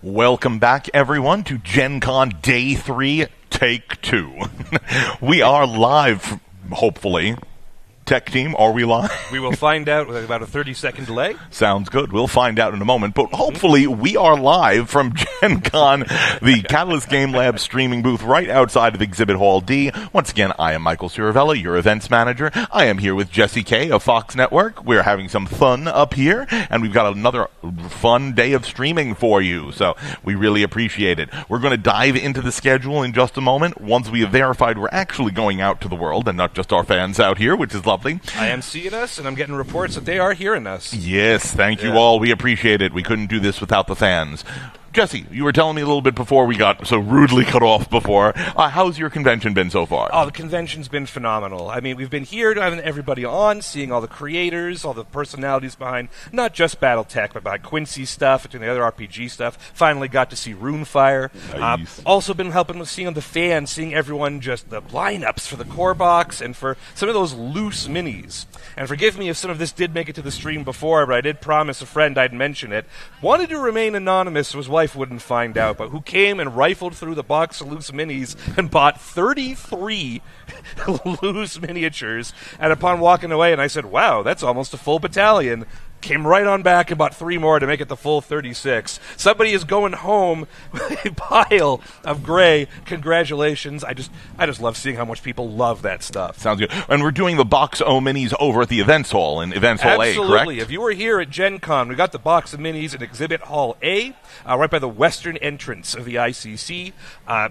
Welcome back, everyone, to GenCon Day 3, Take 2. We are live, hopefully. Tech team, are we live? We will find out with about a 30-second delay. Sounds good. We'll find out in a moment. But hopefully we are live from GenCon, the Catalyst Game Lab streaming booth right outside of Exhibit Hall D. Once again, I am Michael Ciravella, your events manager. I am here with Jesse K of Fox Network. We're having some fun up here, and we've got another fun day of streaming for you. So we really appreciate it. We're going to dive into the schedule in just a moment. Once we have verified we're actually going out to the world and not just our fans out here, which is lovely. I am seeing us, and I'm getting reports that they are hearing us. Yes, thank you all. We appreciate it. We couldn't do this without the fans. Jesse, you were telling me a little bit before we got so rudely cut off before. How's your convention been so far? Oh, the convention's been phenomenal. I mean, we've been here having everybody on, seeing all the creators, all the personalities behind not just BattleTech, but behind Quincy stuff, and the other RPG stuff. Finally got to see RuneFire. Nice. Also been helping with seeing the fans, seeing everyone just the lineups for the core box and for some of those loose minis. And forgive me if some of this did make it to the stream before, but I did promise a friend I'd mention it. Wanted to remain anonymous, so his wife wouldn't find out, but who came and rifled through the box of loose minis and bought 33 loose miniatures, and upon walking away, and I said, wow, that's almost a full battalion, came right on back and bought 3 more to make it the full 36. Somebody is going home with a pile of gray. Congratulations. I just love seeing how much people love that stuff. Sounds good. And we're doing the Box O Minis over at the Events Hall in Events Hall A, correct? Absolutely. If you were here at Gen Con, we got the Box of Minis in Exhibit Hall A, right by the western entrance of the ICC.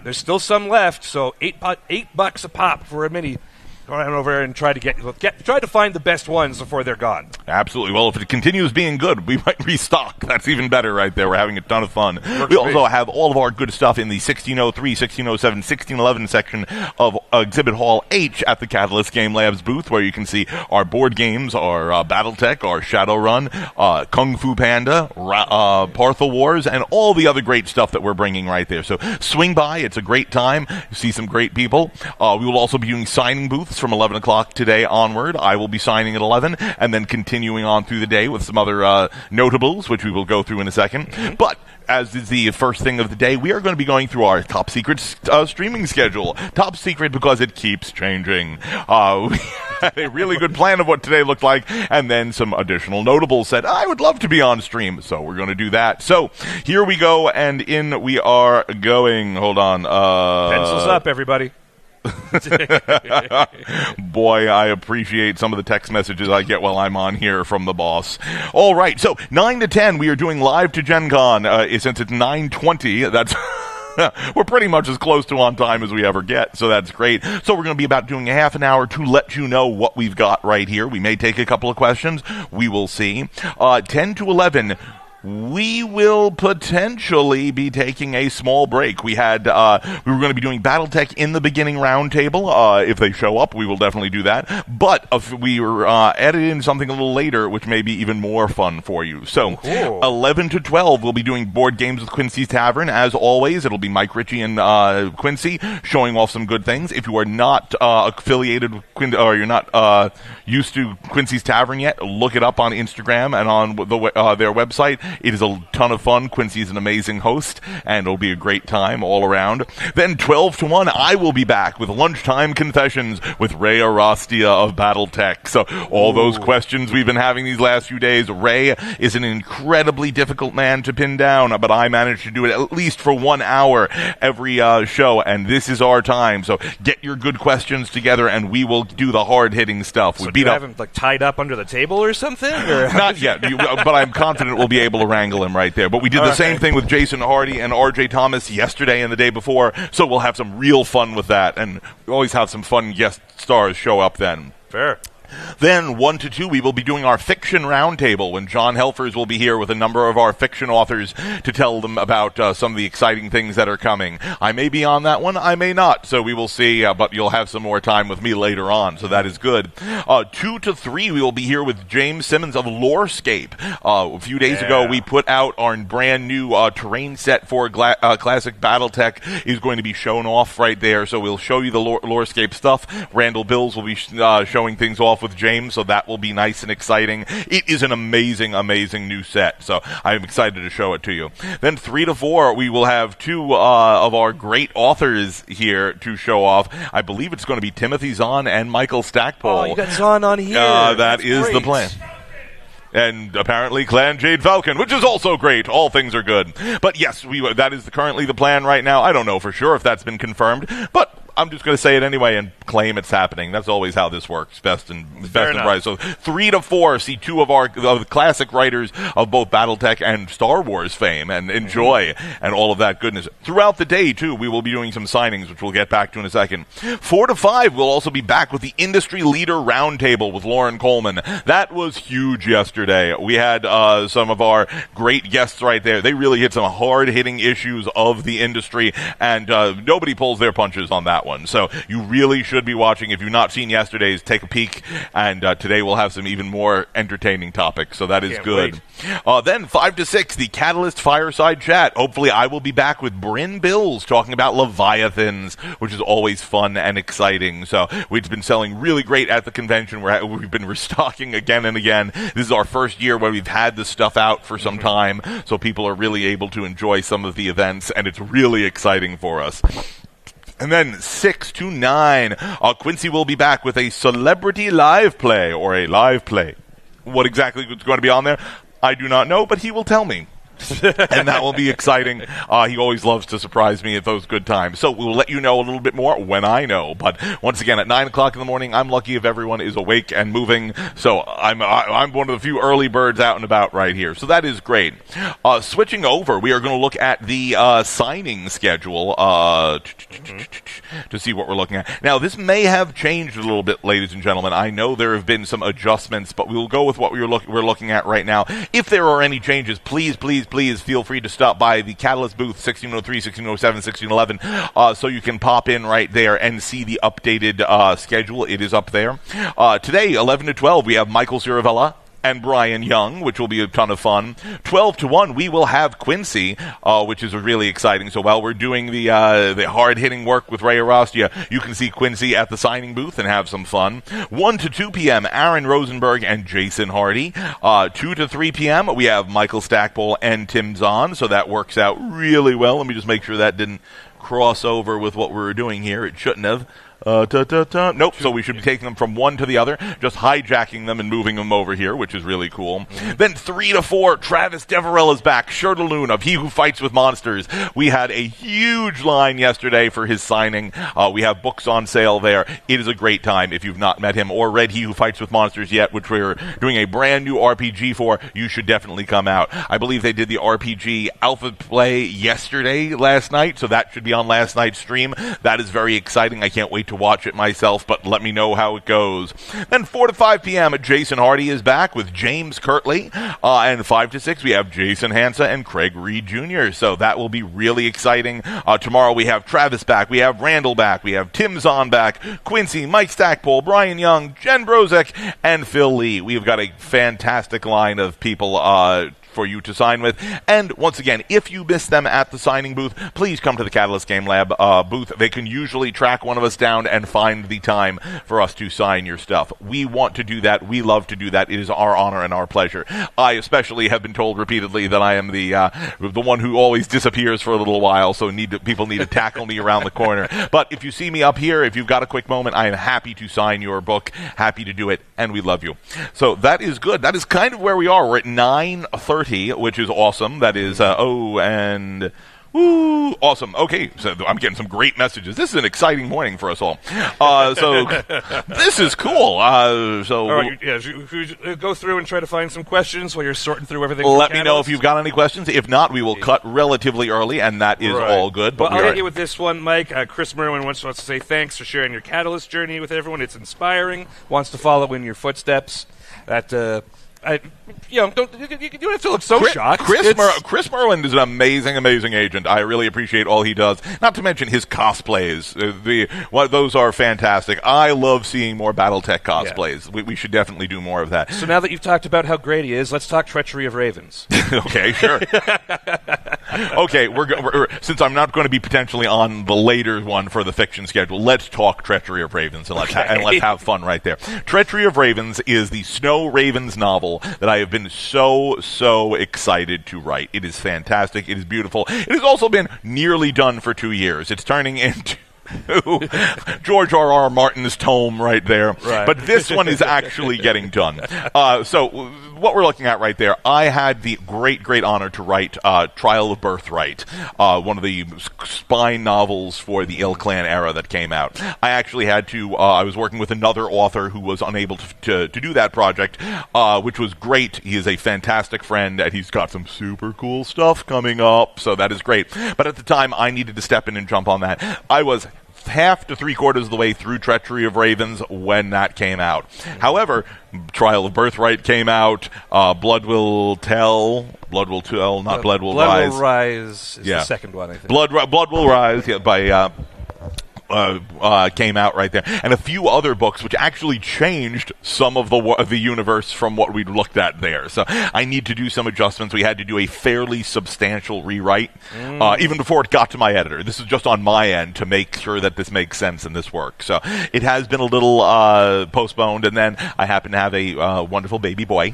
There's still some left, so $8 a pop for a mini. Go on over and try to find the best ones before they're gone. Absolutely. Well, if it continues being good, we might restock. That's even better right there. We're having a ton of fun. We also have all of our good stuff in the 1603, 1607, 1611 section of Exhibit Hall H at the Catalyst Game Labs booth, where you can see our board games, our BattleTech, our Shadowrun, Kung Fu Panda, Parthel Wars, and all the other great stuff that we're bringing right there. So swing by. It's a great time. You see some great people. We will also be doing signing booths from 11 o'clock today onward. I will be signing at 11 and then continuing on through the day with some other notables, which we will go through in a second. Mm-hmm. But as is the first thing of the day, we are going to be going through our top secret streaming schedule. Top secret because it keeps changing. We had a really good plan of what today looked like, and then some additional notables said, I would love to be on stream, so we're going to do that. So here we go, and in we are going. Hold on. Pencils up, everybody. Boy, I appreciate some of the text messages I get while I'm on here from the boss. All right, so 9 to 10, we are doing live to GenCon. Since it's 9:20, that's we're pretty much as close to on time as we ever get, so that's great. So we're going to be about doing a half an hour to let you know what we've got right here. We may take a couple of questions. We will see. 10 to 11. We will potentially be taking a small break. We were going to be doing BattleTech in the beginning roundtable. If they show up, we will definitely do that. But if we were added in something a little later, which may be even more fun for you. So, cool. 11 to 12, we'll be doing board games with Quincy's Tavern. As always, it'll be Mike Ritchie and Quincy showing off some good things. If you are not affiliated with Quincy, or you're not used to Quincy's Tavern yet, look it up on Instagram and on their website. It is a ton of fun. Quincy is an amazing host, and it'll be a great time all around. Then 12 to 1, I will be back with Lunchtime Confessions with Ray Arostia of BattleTech. So all those questions we've been having these last few days, Ray is an incredibly difficult man to pin down, but I managed to do it at least for 1 hour every show, and this is our time. So get your good questions together, and we will do the hard-hitting stuff. So do you have him tied up under the table or something? Or? Not yet, but I'm confident we'll be able to wrangle him right there. But we did the same thing with Jason Hardy and RJ Thomas yesterday and the day before, so we'll have some real fun with that, and we always have some fun guest stars show up then. Fair. Then 1 to 2, we will be doing our fiction roundtable when John Helfers will be here with a number of our fiction authors to tell them about some of the exciting things that are coming. I may be on that one, I may not, so we will see, but you'll have some more time with me later on, so that is good. 2 to 3, we will be here with James Simmons of Lorescape. A few days ago, we put out our brand new terrain set for Classic BattleTech is going to be shown off right there, so we'll show you the Lorescape stuff. Randall Bills will be showing things off off with James, so that will be nice and exciting. It is an amazing, amazing new set, so I'm excited to show it to you. Then 3 to 4, we will have two of our great authors here to show off. I believe it's going to be Timothy Zahn and Michael Stackpole. Oh, you got Zahn on here. That is the plan. And apparently Clan Jade Falcon, which is also great. All things are good. But yes, that is currently the plan right now. I don't know for sure if that's been confirmed, but I'm just going to say it anyway and claim it's happening. That's always how this works. Best and brightest. So 3 to 4, see two of our classic writers of both BattleTech and Star Wars fame and enjoy and all of that goodness. Throughout the day, too, we will be doing some signings, which we'll get back to in a second. 4 to 5, we'll also be back with the Industry Leader Roundtable with Lauren Coleman. That was huge yesterday. We had some of our great guests right there. They really hit some hard-hitting issues of the industry, and nobody pulls their punches on that one. So you really should be watching. If you've not seen yesterday's, take a peek. And today we'll have some even more entertaining topics. So that is good. Then 5 to 6, the Catalyst Fireside Chat. Hopefully I will be back with Bryn Bills talking about Leviathans, which is always fun and exciting. So we've been selling really great at the convention. We've been restocking again and again. This is our first year where we've had this stuff out for some time. So people are really able to enjoy some of the events. And it's really exciting for us. And then 6 to 9, Quincy will be back with a celebrity live play, or a live play. What exactly is going to be on there, I do not know, but he will tell me. And that will be exciting. He always loves to surprise me at those good times. So we'll let you know a little bit more when I know. But once again, at 9 o'clock in the morning, I'm lucky if everyone is awake and moving. So I'm one of the few early birds out and about right here. So that is great. Switching over, we are going to look at the signing schedule to see what we're looking at. Now, this may have changed a little bit, ladies and gentlemen. I know there have been some adjustments, but we will go with what we're looking at right now. If there are any changes, please feel free to stop by the Catalyst booth 1603, 1607, 1611 so you can pop in right there and see the updated schedule. It is up there. Today, 11 to 12, we have Michael Ciravella and Brian Young, which will be a ton of fun. 12 to 1, we will have Quincy, which is really exciting. So while we're doing the hard-hitting work with Ray Arostia, you can see Quincy at the signing booth and have some fun. 1 to 2 p.m., Aaron Rosenberg and Jason Hardy. 2 to 3 p.m., we have Michael Stackpole and Tim Zahn, so that works out really well. Let me just make sure that didn't cross over with what we were doing here. It shouldn't have. Nope, so we should be taking them from one to the other, just hijacking them and moving them over here, which is really cool. Then 3 to 4, Travis Deverell is back, Shirtaloon of He Who Fights with Monsters. We had a huge line yesterday for his signing. We have books on sale there. It is a great time. If you've not met him or read He Who Fights with Monsters yet, which we're doing a brand new RPG for, you should definitely come out. I believe they did the RPG alpha play last night, so that should be on last night's stream. That is very exciting. I can't wait to watch it myself, but let me know how it goes. Then 4 to 5 p.m., Jason Hardy is back with James Kirtley. And 5 to 6, we have Jason Hansa and Craig Reed Jr., so that will be really exciting. Tomorrow we have Travis back, we have Randall back, we have Tim Zahn back, Quincy, Mike Stackpole, Brian Young, Jen Brozek, and Phil Lee. We've got a fantastic line of people for you to sign with. And once again, if you miss them at the signing booth, please come to the Catalyst Game Lab booth. They can usually track one of us down and find the time for us to sign your stuff. We want to do that. We love to do that. It is our honor and our pleasure. I especially have been told repeatedly that I am the one who always disappears for a little while, so people need to tackle me around the corner. But if you see me up here, if you've got a quick moment, I am happy to sign your book, happy to do it, and we love you. So that is good. That is kind of where we are. We're at 9:30. Which is awesome. That is, awesome. Okay, so I'm getting some great messages. This is an exciting morning for us all. So this is cool. All right, go through and try to find some questions while you're sorting through everything. Let me know if you've got any questions. If not, we will cut relatively early, and that is all good. But I'll hit you with this one, Mike. Chris Merwin wants to say thanks for sharing your Catalyst journey with everyone. It's inspiring. Wants to follow in your footsteps. You don't have to look so shocked. Chris Merwin is an amazing, amazing agent. I really appreciate all he does. Not to mention his cosplays. Those are fantastic. I love seeing more BattleTech cosplays. Yeah. We should definitely do more of that. So now that you've talked about how great he is, let's talk Treachery of Ravens. Okay, sure. Okay, since I'm not going to be potentially on the later one for the fiction schedule, let's talk Treachery of Ravens and let's have fun right there. Treachery of Ravens is the Snow Ravens novel that I have been so excited to write. It is fantastic. It is beautiful. It has also been nearly done for 2 years. It's turning into George R.R. Martin's tome right there. Right. But this one is actually getting done. So what we're looking at right there, I had the great honor to write Trial of Birthright, one of the spine novels for the Ill Clan era that came out. I actually had to, I was working with another author who was unable to do that project, which was great. He is a fantastic friend, and he's got some super cool stuff coming up, so that is great. But at the time, I needed to step in and jump on that. I was half to 3/4 of the way through Treachery of Ravens when that came out. However, Trial of Birthright came out, Blood Will Rise. Blood Will Rise is the second one, I think. Blood Will Rise, by came out right there, and a few other books which actually changed some of the universe from what we'd looked at there. So I need to do some adjustments. We had to do a fairly substantial rewrite, even before it got to my editor. This is just on my end to make sure that this makes sense and this works. So it has been a little postponed, and then I happen to have a wonderful baby boy.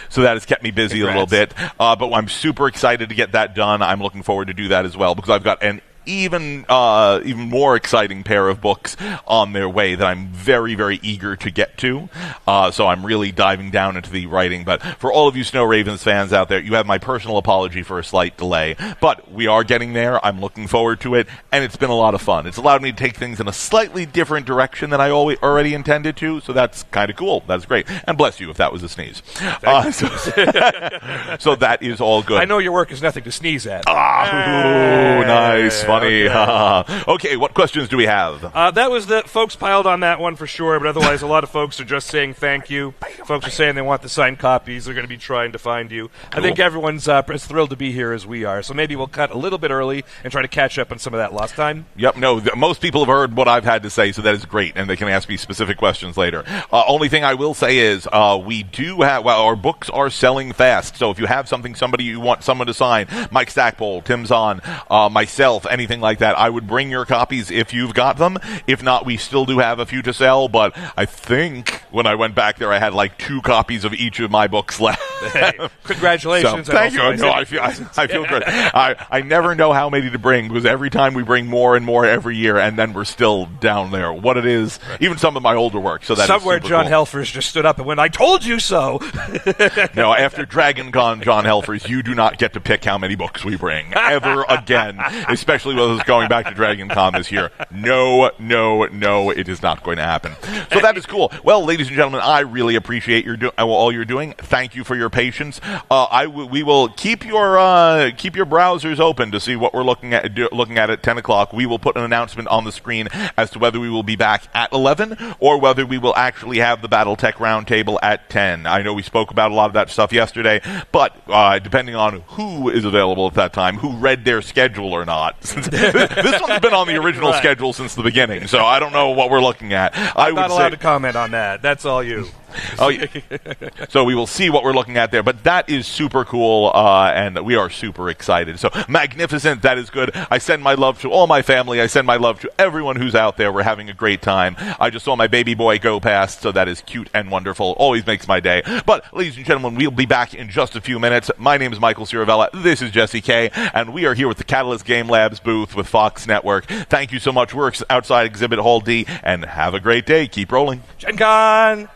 So that has kept me busy a little bit. But I'm super excited to get that done. I'm looking forward to do that as well, because I've got an even more exciting pair of books on their way that I'm very eager to get to. So I'm really diving down into the writing. But for all of you Snow Ravens fans out there, you have my personal apology for a slight delay. But we are getting there. I'm looking forward to it, and it's been a lot of fun. It's allowed me to take things in a slightly different direction than I already intended to, so that's kind of cool. That's great. And bless you if that was a sneeze. So that is all good. I know your work is nothing to sneeze at. Nice. Funny. Okay, what questions do we have? That was the folks piled on that one for sure, but otherwise a lot of folks are just saying thank you. Folks are saying they want the signed copies. They're going to be trying to find you. Cool. I think everyone's as thrilled to be here as we are, so maybe we'll cut a little bit early and try to catch up on some of that lost time. Yep, no, most people have heard what I've had to say, so that is great, and they can ask me specific questions later. Only thing I will say is we do have, our books are selling fast, so if you have somebody you want someone to sign, Mike Stackpole, Tim Zahn, myself, anything like that, I would bring your copies if you've got them. If not, we still do have a few to sell, but I think when I went back there, I had like 2 copies of each of my books left. Hey, congratulations. So, thank you. No, I feel good. I never know how many to bring, because every time we bring more and more every year, and then we're still down there. What it is, even some of my older work. So that somewhere John cool. Helfers just stood up and went, "I told you so." No, after DragonCon, John Helfers, you do not get to pick how many books we bring ever again, especially with us going back to DragonCon this year. No, it is not going to happen. So that is cool. Well, ladies and gentlemen, I really appreciate all you're doing. Thank you for your patience. We will keep your browsers open to see what we're looking at at 10 o'clock. We will put an announcement on the screen as to whether we will be back at 11 or whether we will actually have the BattleTech Roundtable at 10. I know we spoke about a lot of that stuff yesterday, but depending on who is available at that time, who read their schedule or not. This one's been on the original schedule since the beginning, so I don't know what we're looking at. I'm not allowed to comment on that. That's all you. Oh, yeah. So we will see what we're looking at there, but that is super cool, and we are super excited. So magnificent, that is good. I send my love to all my family. I send my love to everyone who's out there. We're having a great time. I just saw my baby boy go past, so that is cute and wonderful. Always makes my day. But, ladies and gentlemen, we'll be back in just a few minutes. My name is Michael Ciravella. This is Jesse K, and we are here with the Catalyst Game Labs booth with Fox Network. Thank you so much. We're outside Exhibit Hall D, and have a great day. Keep rolling. GenCon!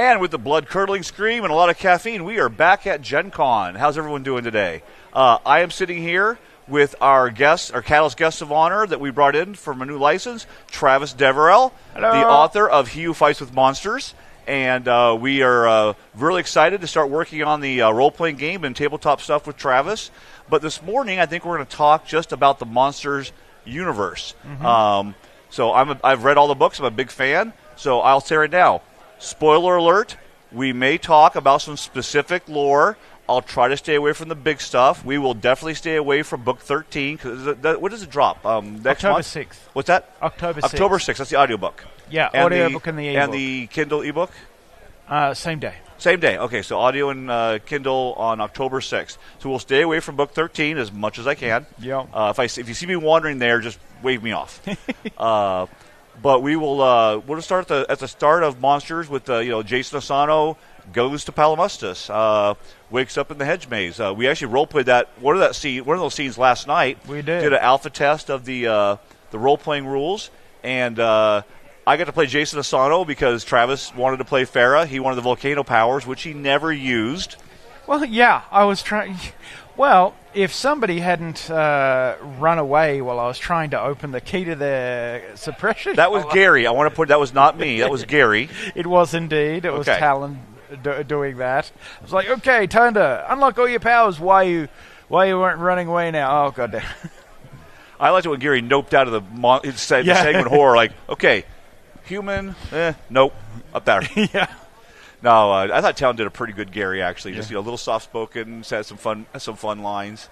And with the blood-curdling scream and a lot of caffeine, we are back at GenCon. How's everyone doing today? I am sitting here with our guest, our Catalyst guest of honor that we brought in from a new license, Travis Deverell, the author of He Who Fights with Monsters. And we are really excited to start working on the role-playing game and tabletop stuff with Travis. But this morning, I think we're going to talk just about the Monsters universe. So I've read all the books. I'm a big fan. So I'll say right now, spoiler alert, we may talk about some specific lore. I'll try to stay away from the big stuff. We will definitely stay away from book 13. What does it drop? Next October month? 6th. What's that? October 6th. October 6th. That's the audiobook. Yeah, and audiobook and the ebook. And the Kindle ebook? Same day. Same day. Okay, so audio and Kindle on October 6th. So we'll stay away from book 13 as much as I can. Yeah. If you see me wandering there, just wave me off. But we will we'll start at the start of Monsters with Jason Asano goes to Palamustus, wakes up in the hedge maze. We actually role played one of those scenes last night. We did an alpha test of the role playing rules, and I got to play Jason Asano because Travis wanted to play Farah. He wanted the volcano powers, which he never used. Well, yeah, I was trying. Well, if somebody hadn't run away while I was trying to open the key to their suppression... That was Gary. I want to put that was not me. That was Gary. It was indeed. It was Talon doing that. I was like, okay, time to unlock all your powers. Why you weren't running away now? Oh, goddamn. I liked it when Gary noped out of the segment horror. Like, okay, human, nope, up there. Yeah. No, I thought Talon did a pretty good Gary, actually. Just a little soft-spoken, had some fun lines.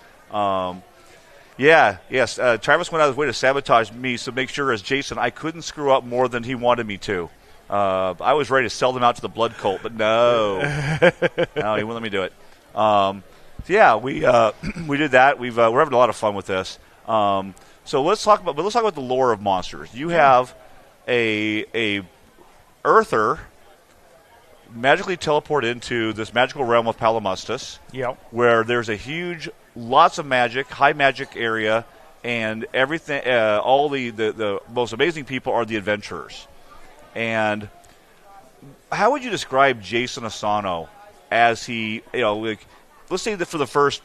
Yes. Travis went out of his way to sabotage me, so make sure as Jason I couldn't screw up more than he wanted me to. I was ready to sell them out to the blood cult, but no, he wouldn't let me do it. We did that. We're having a lot of fun with this. So let's talk about the lore of Monsters. You have a Earther magically teleport into this magical realm of Palamustus, where there's lots of magic, high magic area, and everything. All the most amazing people are the adventurers. And how would you describe Jason Asano as he, let's say that for the first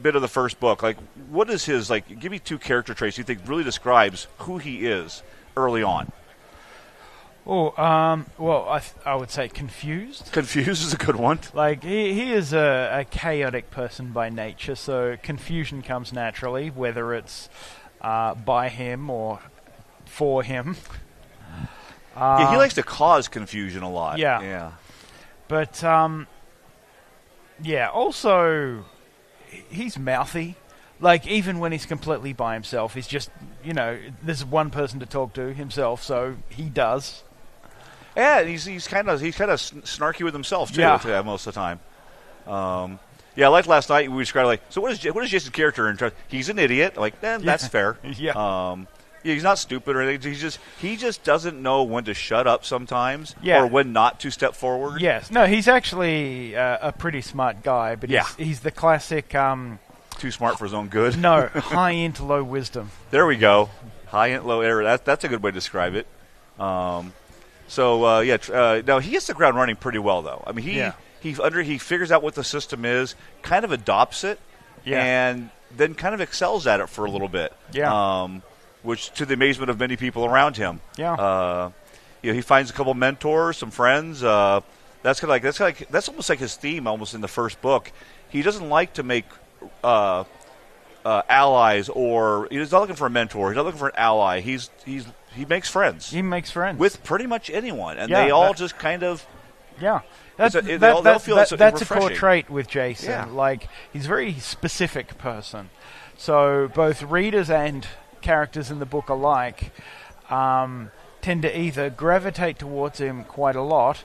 bit of the first book, what is his, give me two character traits you think really describes who he is early on? Oh, well, I would say confused. Confused is a good one. He is a chaotic person by nature, so confusion comes naturally, whether it's by him or for him. He likes to cause confusion a lot. Yeah. But, also, he's mouthy. Even when he's completely by himself, he's just, there's one person to talk to, himself, so he does. Yeah, he's kind of snarky with himself too. Most of the time. Like last night we described so what is Jason's character? He's an idiot. That's fair. Yeah. He's not stupid or anything. He just doesn't know when to shut up sometimes, or when not to step forward. Yes. No, he's actually a pretty smart guy, but he's the classic. Too smart for his own good. No, high into low wisdom. There we go. High into low error. That's a good way to describe it. Now he hits the ground running pretty well, though. I mean, he figures out what the system is, kind of adopts it, and then kind of excels at it for a little bit. Yeah. Which to the amazement of many people around him. Yeah. He finds a couple mentors, some friends. That's almost like his theme, almost in the first book. He doesn't like to make allies, or he's not looking for a mentor. He's not looking for an ally. He makes friends. He makes friends with pretty much anyone, and they all just kind of. Yeah. That's a core trait with Jason. Yeah. He's a very specific person. So both readers and characters in the book alike tend to either gravitate towards him quite a lot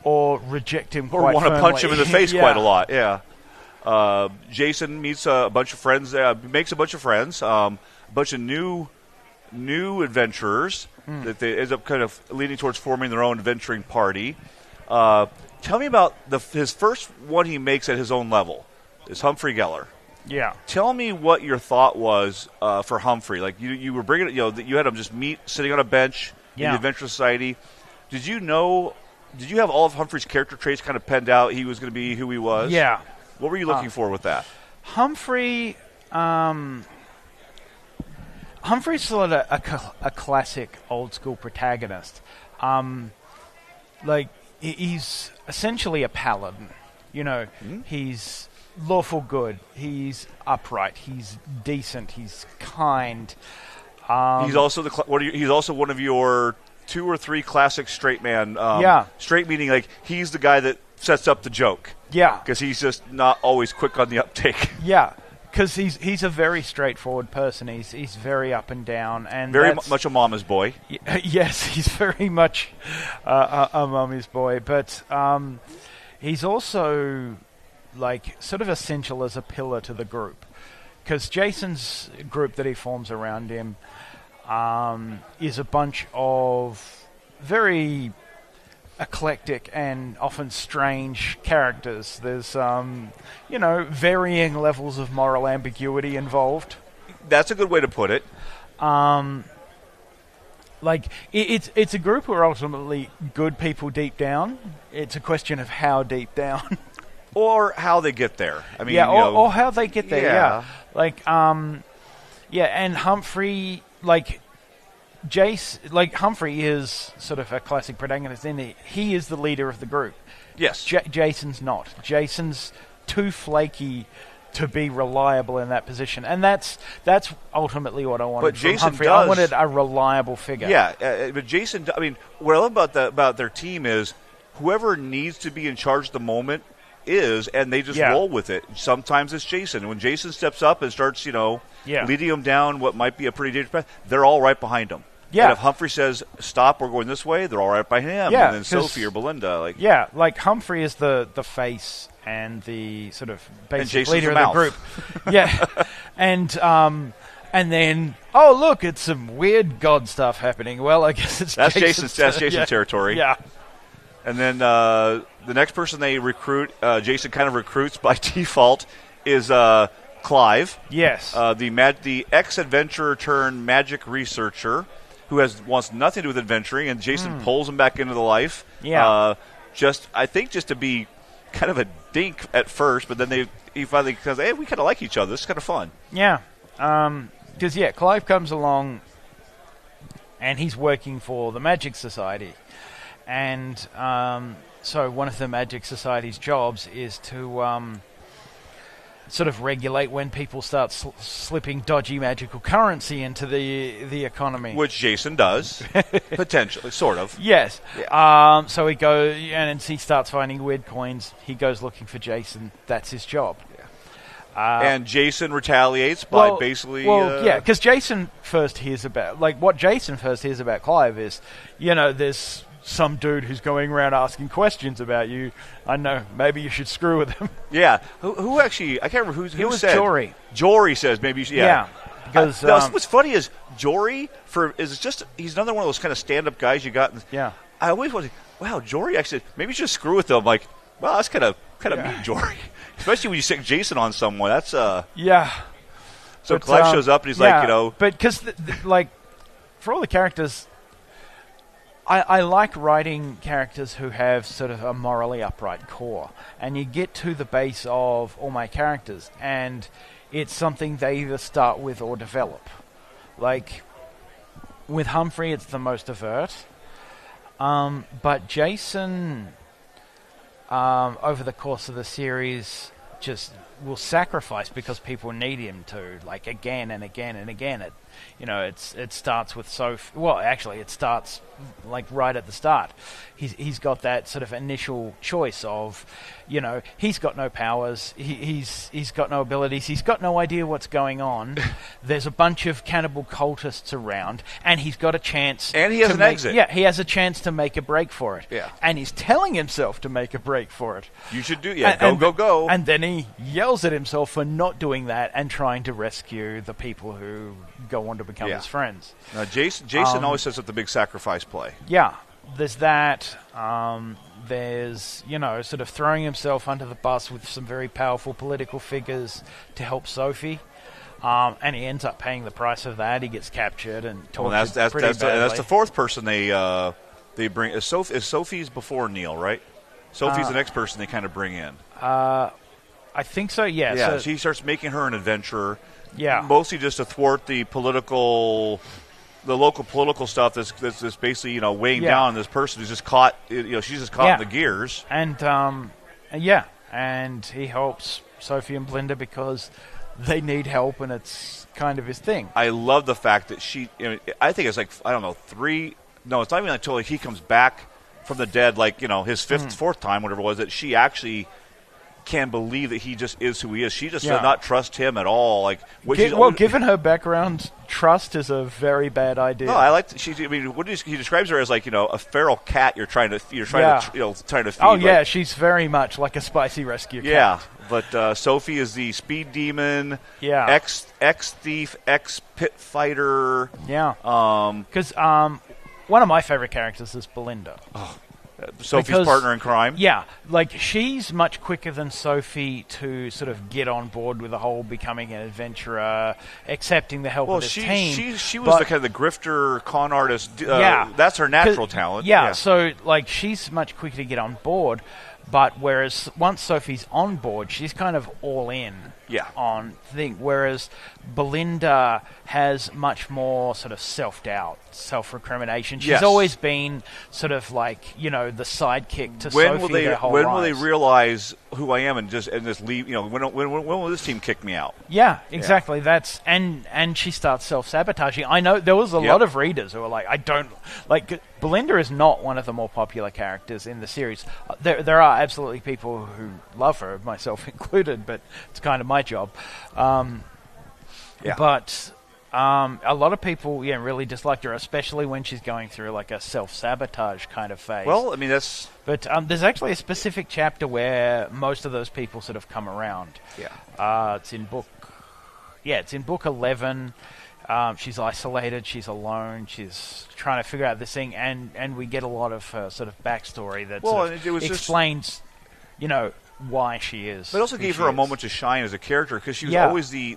or reject him quite want to punch him in the face yeah. quite a lot. Yeah. Jason meets a bunch of friends, makes a bunch of friends, a bunch of new adventurers that they end up kind of leading towards forming their own adventuring party. Tell me about his first one he makes at his own level, is Humphrey Geller. Yeah. Tell me what your thought was for Humphrey. Like you were bringing, you had him just sitting on a bench in the Adventure Society. Did you know did you have all of Humphrey's character traits kind of penned out? He was going to be who he was? Yeah. What were you looking for with that? Humphrey's sort of a classic old school protagonist. He's essentially a paladin. He's lawful good. He's upright. He's decent. He's kind. He's also he's also one of your 2 or 3 classic straight man. Straight meaning like he's the guy that sets up the joke. Yeah. Because he's just not always quick on the uptake. Yeah. Because he's a very straightforward person. He's very up and down, and very much a mama's boy. Yes, he's very much a mama's boy. But he's also sort of essential as a pillar to the group. Because Jason's group that he forms around him is a bunch of very eclectic and often strange characters. There's, varying levels of moral ambiguity involved. That's a good way to put it. It's a group who are ultimately good people deep down. It's a question of how deep down. Or how they get there. I mean, or how they get there, yeah. And Humphrey, Humphrey is sort of a classic protagonist in it. He is the leader of the group. Yes. Jason's not. Jason's too flaky to be reliable in that position. And that's ultimately what I wanted from Humphrey. I wanted a reliable figure. Yeah, but Jason, I mean, what I love about their team is whoever needs to be in charge at the moment is, and they just roll with it. Sometimes it's Jason. When Jason steps up and starts, leading them down what might be a pretty dangerous path, they're all right behind him. Yeah. And if Humphrey says, stop, we're going this way, they're all right by him. Yeah, and then Sophie or Belinda. Humphrey is the face and the sort of basic leader of the group. Yeah. And then, oh, look, it's some weird god stuff happening. Well, I guess that's Jason's territory. Yeah. And then the next person they recruit, Jason kind of recruits by default, is Clive. Yes. The ex-adventurer turned magic researcher who wants nothing to do with adventuring, and Jason pulls him back into the life. Yeah. I think just to be kind of a dink at first, but then he finally says, hey, we kind of like each other. This is kind of fun. Yeah. Because, Clive comes along, and he's working for the Magic Society. And so one of the Magic Society's jobs is to sort of regulate when people start slipping dodgy magical currency into the economy. Which Jason does, potentially, sort of. Yes. Yeah. So he goes, and he starts finding weird coins. He goes looking for Jason. That's his job. Yeah. And Jason retaliates by basically... because Jason first hears about... what Jason first hears about Clive is, there's some dude who's going around asking questions about you. I know, maybe you should screw with him. Yeah. Who actually... I can't remember who was said... Jory. Jory says maybe... Yeah. Because... what's funny is Jory, he's another one of those kind of stand-up guys you got... Yeah. I always want to... Wow, Jory actually... Maybe you should screw with them. Well, that's kind of mean, Jory. Especially when you stick Jason on someone. That's... Yeah. So Clive shows up and he's like, But because, for all the characters... I like writing characters who have sort of a morally upright core. And you get to the base of all my characters, and it's something they either start with or develop. With Humphrey, it's the most overt. But Jason, over the course of the series, just will sacrifice because people need him to, again and again and again. It starts with Sophie. Well, actually, it starts right at the start. He's got that sort of initial choice of, he's got no powers, he's got no abilities, he's got no idea what's going on. There's a bunch of cannibal cultists around, and he's got a chance. And he has an exit. Yeah, he has a chance to make a break for it. Yeah, and he's telling himself to make a break for it. You should do. Yeah, go. And then he yells at himself for not doing that and trying to rescue the people who go on to become his friends. Now, Jason always says it's the big sacrifice play. Yeah, there's that. There's, sort of throwing himself under the bus with some very powerful political figures to help Sophie. And he ends up paying the price of that. He gets captured and tortured pretty badly. That's the fourth person they they bring is Sophie's before Neil, right? Sophie's the next person they kind of bring in. I think so. Yeah. Yeah, So, she starts making her an adventurer. yeah. Mostly just to thwart the local political stuff that's basically weighing Yeah. down this person who's just caught. She's just caught Yeah. in the gears. And and he helps Sophie and Belinda because they need help, and it's kind of his thing. I love the fact that she. I think it's like I don't know 3. No, it's not even until he comes back from the dead, like his fourth time, whatever it was, that she actually can believe that he just is who he is. She just does not trust him at all. Like, Given her background, trust is a very bad idea. No, I like. He describes her as like a feral cat. You're trying to feed. Oh yeah, she's very much like a spicy rescue cat. Yeah, but Sophie is the speed demon. Yeah. Ex thief, ex pit fighter. Yeah. Because one of my favorite characters is Belinda. Sophie's partner in crime. Yeah, like she's much quicker than Sophie to sort of get on board with the whole becoming an adventurer, accepting the help of the team. She was the kind of the grifter, con artist. That's her natural talent. Yeah, so like she's much quicker to get on board, but whereas once Sophie's on board, she's kind of all in. Yeah. On thing, whereas Belinda has much more sort of self-doubt, self-recrimination. She's always been sort of like the sidekick to Sophie their whole When lives. will they realize who I am and just leave? When will this team kick me out? Yeah, exactly. That's and she starts self-sabotaging. I know there was a lot of readers who were like, I don't like. Belinda is not one of the more popular characters in the series. There are absolutely people who love her, myself included, but it's kind of my job. But a lot of people, really disliked her, especially when she's going through like a self-sabotage kind of phase. Well, I mean, that's... But there's actually a specific chapter where most of those people sort of come around. Yeah. It's in book 11. She's isolated, she's alone, she's trying to figure out this thing, and we get a lot of sort of backstory that explains, why she is. But it also gave her a moment to shine as a character, because she was always the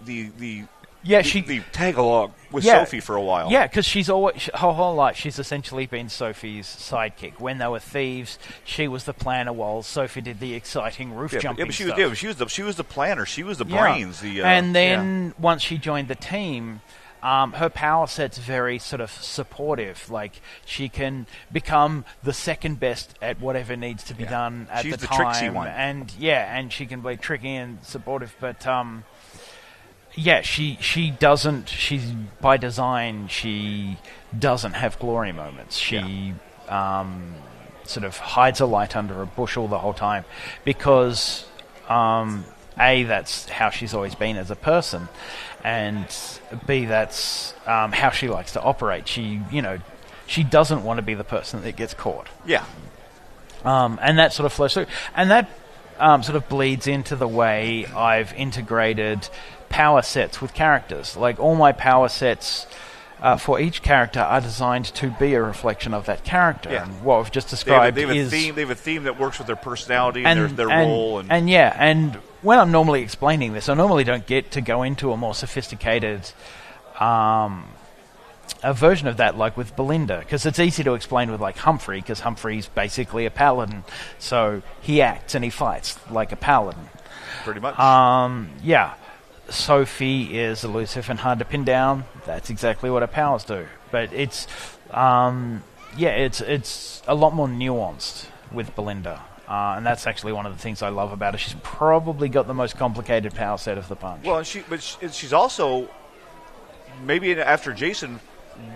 tag along with Sophie for a while. Yeah, because she's always her whole life she's essentially been Sophie's sidekick. When they were thieves, she was the planner, while Sophie did the exciting roof jumping but stuff. She was the planner. She was the brains. And then once she joined the team. Her power set's very sort of supportive. Like she can become the second best at whatever needs to be done at She's the the time. tricksy one. And she can be tricky and supportive. But she doesn't. She's by design. She doesn't have glory moments. She sort of hides a light under a bushel the whole time because that's how she's always been as a person. And B, that's how she likes to operate. She doesn't want to be the person that gets caught. Yeah. And that sort of flows through. And that sort of bleeds into the way I've integrated power sets with characters. Like all my power sets for each character are designed to be a reflection of that character. Yeah. And what we've just described they have a theme that works with their personality and their role. And when I'm normally explaining this, I normally don't get to go into a more sophisticated a version of that, like with Belinda, because it's easy to explain with like Humphrey, because Humphrey's basically a paladin, so he acts and he fights like a paladin. Pretty much. Sophie is elusive and hard to pin down. That's exactly what her powers do. But it's it's a lot more nuanced with Belinda. And that's actually one of the things I love about her. She's probably got the most complicated power set of the bunch. Well, she's also, maybe after Jason,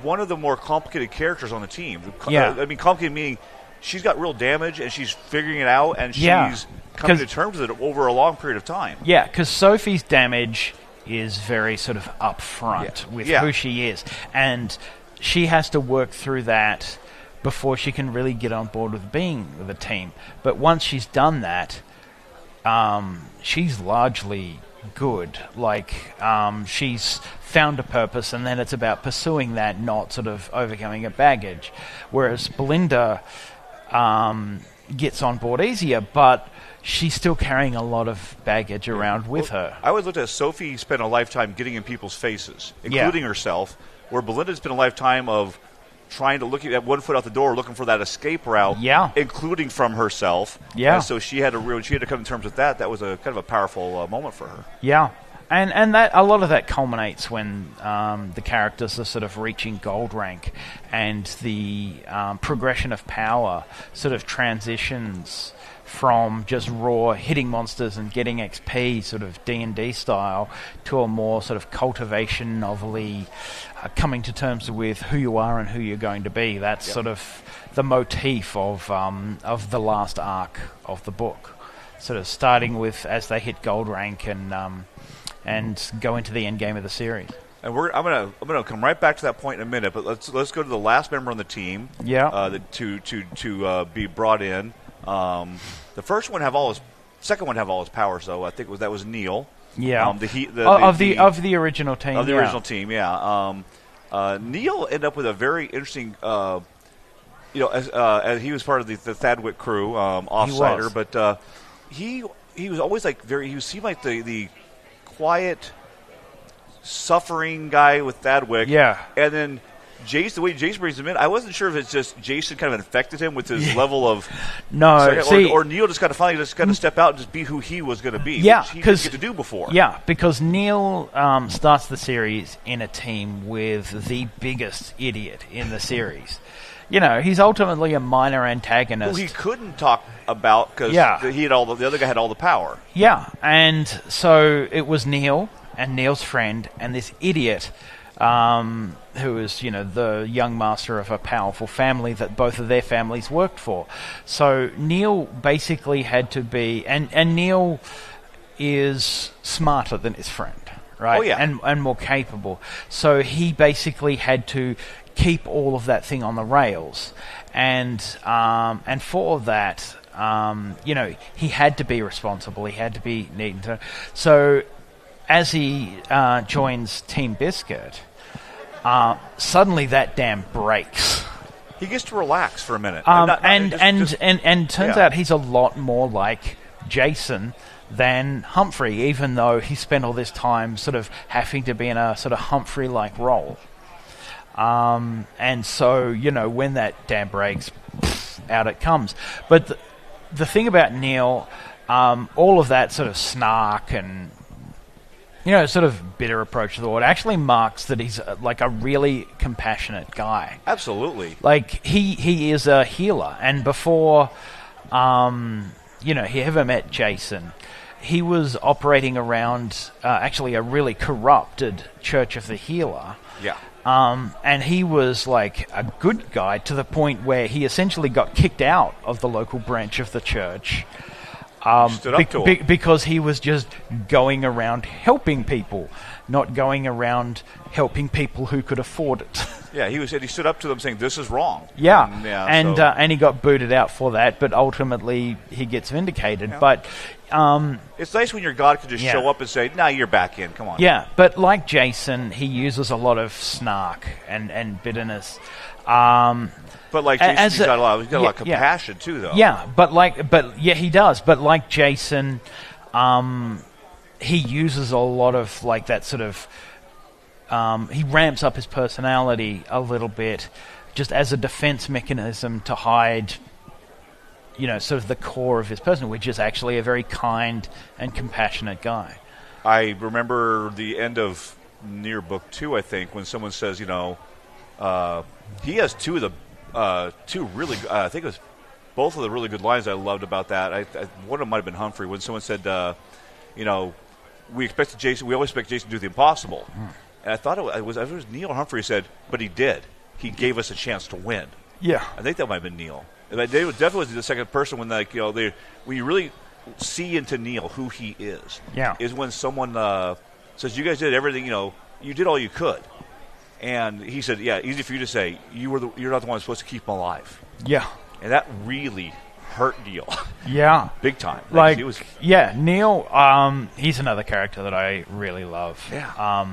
one of the more complicated characters on the team. Complicated meaning she's got real damage and she's figuring it out and she's coming to terms with it over a long period of time. Yeah, because Sophie's damage is very sort of upfront with who she is. And she has to work through that before she can really get on board with being with a team. But once she's done that, she's largely good. Like, she's found a purpose, and then it's about pursuing that, not sort of overcoming a baggage. Whereas Belinda gets on board easier, but she's still carrying a lot of baggage around with her. I always looked at Sophie spent a lifetime getting in people's faces, including herself, where Belinda spent a lifetime of trying to look at one foot out the door, looking for that escape route, including from herself. Yeah. And so she had to come to terms with that. That was a kind of a powerful moment for her. Yeah. And that a lot of that culminates when the characters are sort of reaching gold rank, and the progression of power sort of transitions from just raw hitting monsters and getting XP, sort of D&D style, to a more sort of cultivation novelty, coming to terms with who you are and who you're going to be. That's sort of the motif of the last arc of the book, sort of starting with as they hit gold rank and go into the end game of the series. And I'm gonna come right back to that point in a minute, but let's go to the last member on the team. To be brought in. The first one second one have all his powers though. I think that was Neil. Yeah. Of the original team. Of the original team, yeah. Neil ended up with a very interesting. As he was part of the Thadwick crew, offsider, but he was always like he seemed like the quiet, suffering guy with Thadwick. Yeah. And then Jason, the way Jason brings him in, I wasn't sure if it's just Jason kind of infected him with his level of or Neil just kind of finally got to step out and just be who he was going to be, which he didn't get to do before. Yeah, because Neil starts the series in a team with the biggest idiot in the series. He's ultimately a minor antagonist who he couldn't talk about because he had the other guy had all the power. Yeah, and so it was Neil and Neil's friend and this idiot. Who is, the young master of a powerful family that both of their families worked for. So Neil basically had to be, and Neil is smarter than his friend, right? Oh, yeah. And more capable. So he basically had to keep all of that thing on the rails. And for that, he had to be responsible. He had to be neat. So as he joins Team Biscuit, suddenly that dam breaks. He gets to relax for a minute. And turns out he's a lot more like Jason than Humphrey, even though he spent all this time sort of having to be in a sort of Humphrey-like role. And so, when that dam breaks, out it comes. But the thing about Neil, all of that sort of snark and sort of bitter approach to the world actually marks that he's like a really compassionate guy. Absolutely. Like he is a healer, and before he ever met Jason, he was operating around actually a really corrupted Church of the Healer. Yeah. And he was like a good guy to the point where he essentially got kicked out of the local branch of the church. Because he was just going around helping people, not going around helping people who could afford it. Yeah, he stood up to them saying, "This is wrong." Yeah, and he got booted out for that, but ultimately he gets vindicated. Yeah. But it's nice when your God can just show up and say, "Nah, you're back in. Come on." Yeah, but like Jason, he uses a lot of snark and bitterness. But like Jason, he's got a lot of compassion too, though. Yeah, he does. But like Jason, he uses a lot of like that sort of. He ramps up his personality a little bit, just as a defense mechanism to hide, sort of the core of his person, which is actually a very kind and compassionate guy. I remember the end of near book 2, I think, when someone says, he has two of the really, I think it was both of the really good lines I loved about that. One of them might have been Humphrey when someone said, we always expect Jason to do the impossible. And I thought it was Neil or Humphrey said, but he did. He gave us a chance to win. Yeah, I think that might have been Neil. And they definitely was the second person when when you really see into Neil who he is. Yeah, is when someone says, "You guys did everything. You did all you could." And he said, "Yeah, easy for you to say. You're not the one supposed to keep him alive." Yeah, and that really hurt Neil. Yeah, big time. Neil. He's another character that I really love. Yeah.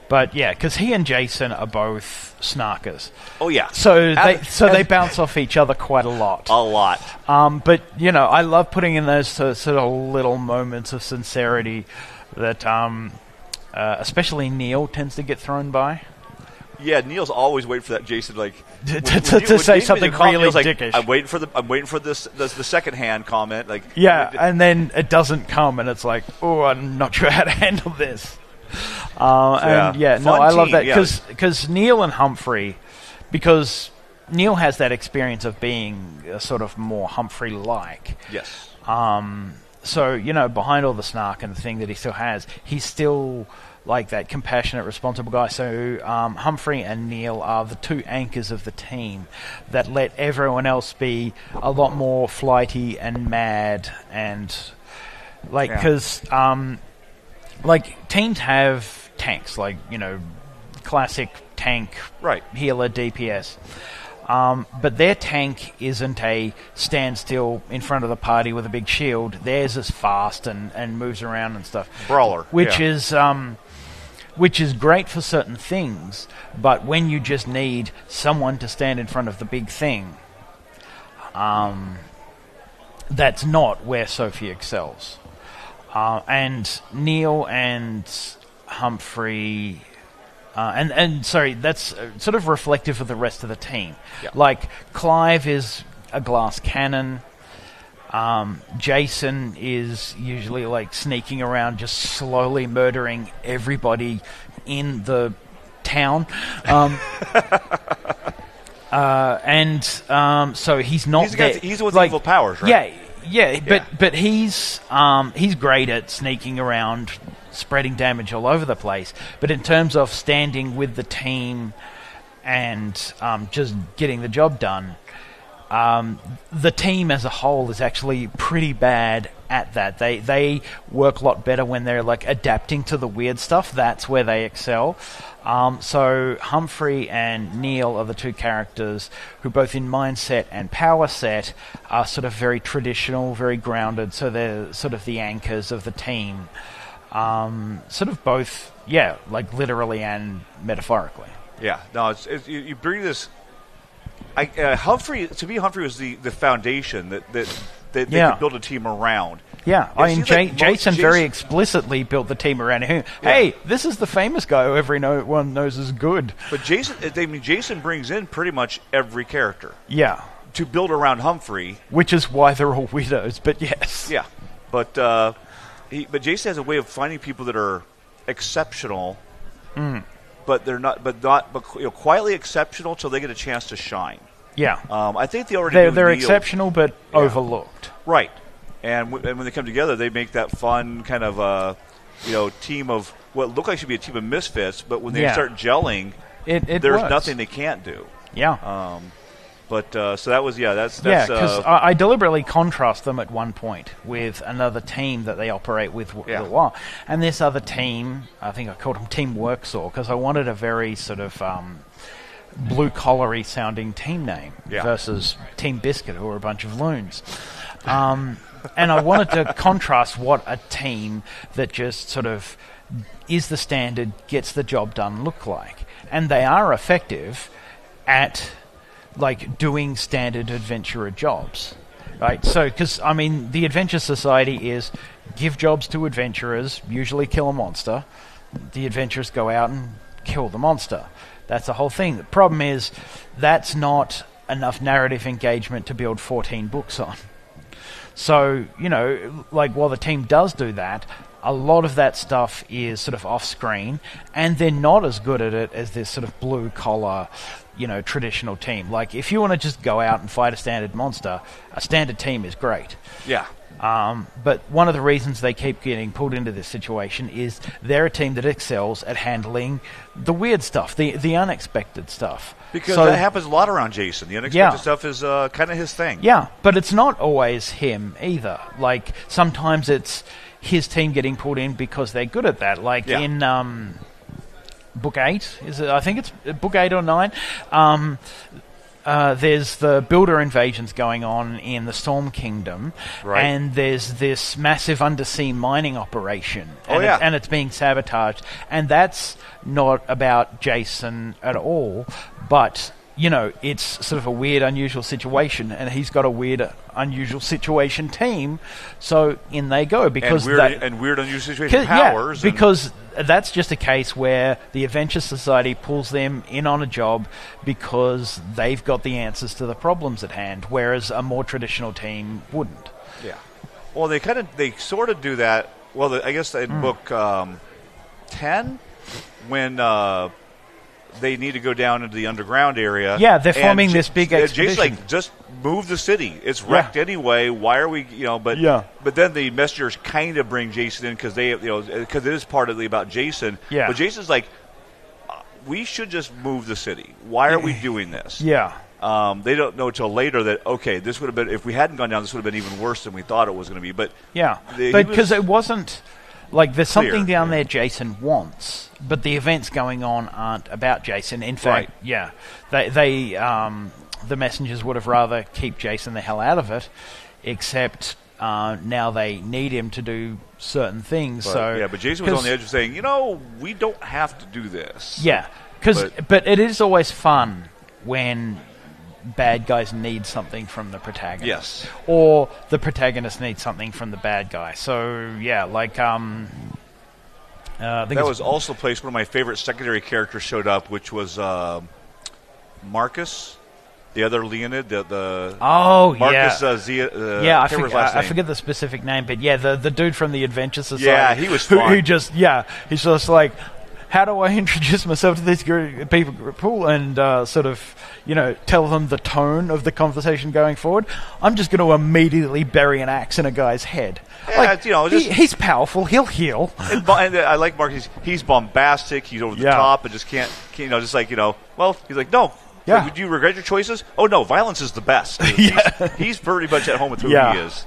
Because he and Jason are both snarkers. Oh yeah. So they bounce off each other quite a lot. A lot. But I love putting in those sort of little moments of sincerity that, especially Neil tends to get thrown by. Yeah, Neil's always waiting for that Jason to say something really dickish. I'm waiting for this the second hand comment. And then it doesn't come, and it's like, oh, I'm not sure how to handle this. I love that because Neil and Humphrey, because Neil has that experience of being sort of more Humphrey-like. Yes. So, behind all the snark and the thing that he still has, he's still like that compassionate, responsible guy. So Humphrey and Neil are the two anchors of the team that let everyone else be a lot more flighty and mad. And, because, teams have tanks, classic tank, healer, DPS. But their tank isn't a stand still in front of the party with a big shield. Theirs is fast and moves around and stuff. Brawler. Which is great for certain things, but when you just need someone to stand in front of the big thing, that's not where Sophie excels. And Neil and Humphrey... sorry, that's sort of reflective of the rest of the team. Yeah. Clive is a glass cannon. Jason is usually sneaking around, just slowly murdering everybody in the town. So he's not he's with evil powers, right? Yeah. But he's great at sneaking around, spreading damage all over the place. But in terms of standing with the team and just getting the job done, the team as a whole is actually pretty bad at that. They work a lot better when they're adapting to the weird stuff. That's where they excel. So Humphrey and Neil are the two characters who both in mindset and power set are sort of very traditional, very grounded. So they're sort of the anchors of the team. Sort of both, literally and metaphorically. Yeah, no, you bring this... Humphrey was the foundation that they could build a team around. Yeah, Jason very explicitly built the team around him. Hey, this is the famous guy who everyone knows is good. But Jason brings in pretty much every character. Yeah. To build around Humphrey. Which is why they're all widows, but yes. Yeah, but Jason has a way of finding people that are exceptional. But they're not quietly exceptional till they get a chance to shine. Yeah, I think they're exceptional but overlooked. Right, and when they come together, they make that fun kind of team of what look like should be a team of misfits. But when they start gelling, there's works. Nothing they can't do. Yeah. So that was that's because I deliberately contrast them at one point with another team that they operate with a while, and this other team, I think I called them Team Worksaw because I wanted a very sort of blue-collary sounding team name versus Team Biscuit, who are a bunch of loons. And I wanted to contrast what a team that just sort of is the standard, gets the job done look like, and they are effective at doing standard adventurer jobs, right? So, because, the Adventure Society is give jobs to adventurers, usually kill a monster. The adventurers go out and kill the monster. That's the whole thing. The problem is that's not enough narrative engagement to build 14 books on. So, while the team does do that, a lot of that stuff is sort of off-screen, and they're not as good at it as this sort of blue-collar, traditional team. If you want to just go out and fight a standard monster, a standard team is great. Yeah. But one of the reasons they keep getting pulled into this situation is they're a team that excels at handling the weird stuff, the unexpected stuff. Because that happens a lot around Jason. The unexpected stuff is kind of his thing. Yeah, but it's not always him either. Sometimes it's his team getting pulled in because they're good at that. In Book 8, I think it's Book 8 or 9, there's the builder invasions going on in the Storm Kingdom, and there's this massive undersea mining operation, and it's being sabotaged, and that's not about Jason at all, but it's sort of a weird, unusual situation, and he's got a weird, unusual situation team. So in they go because and weird, unusual situation powers. Yeah, because that's just a case where the Adventure Society pulls them in on a job because they've got the answers to the problems at hand, whereas a more traditional team wouldn't. Yeah. Well, they sort of do that. Well, I guess in book 10, when they need to go down into the underground area. Yeah, they're forming this big expedition. Jason's just move the city. It's wrecked anyway. Why are we, But then the messengers kind of bring Jason in because because it is partly about Jason. Yeah. But Jason's like, we should just move the city. Why are we doing this? Yeah. They don't know till later that this would have been, if we hadn't gone down, this would have been even worse than we thought it was going to be. But yeah, because it wasn't. Like, there's something down there Jason wants, but the events going on aren't about Jason. In fact, they the messengers would have rather keep Jason the hell out of it, except now they need him to do certain things. But Jason was on the edge of saying, we don't have to do this. Yeah, but it is always fun when bad guys need something from the protagonist. Yes. Or the protagonist needs something from the bad guy. So, yeah, like, I think that was also the place one of my favorite secondary characters showed up, which was Marcus, the other Leonid, Marcus I forget the specific name, but the dude from the Adventure Society. Yeah, he was fun. He's just like, how do I introduce myself to these people and sort of, tell them the tone of the conversation going forward? I'm just going to immediately bury an axe in a guy's head. Yeah, he's powerful. He'll heal. And I like Mark. He's bombastic. He's over the top and just can't. Well, he's like, no. Yeah. Like, would you regret your choices? Oh no, violence is the best. He's pretty much at home with who he is.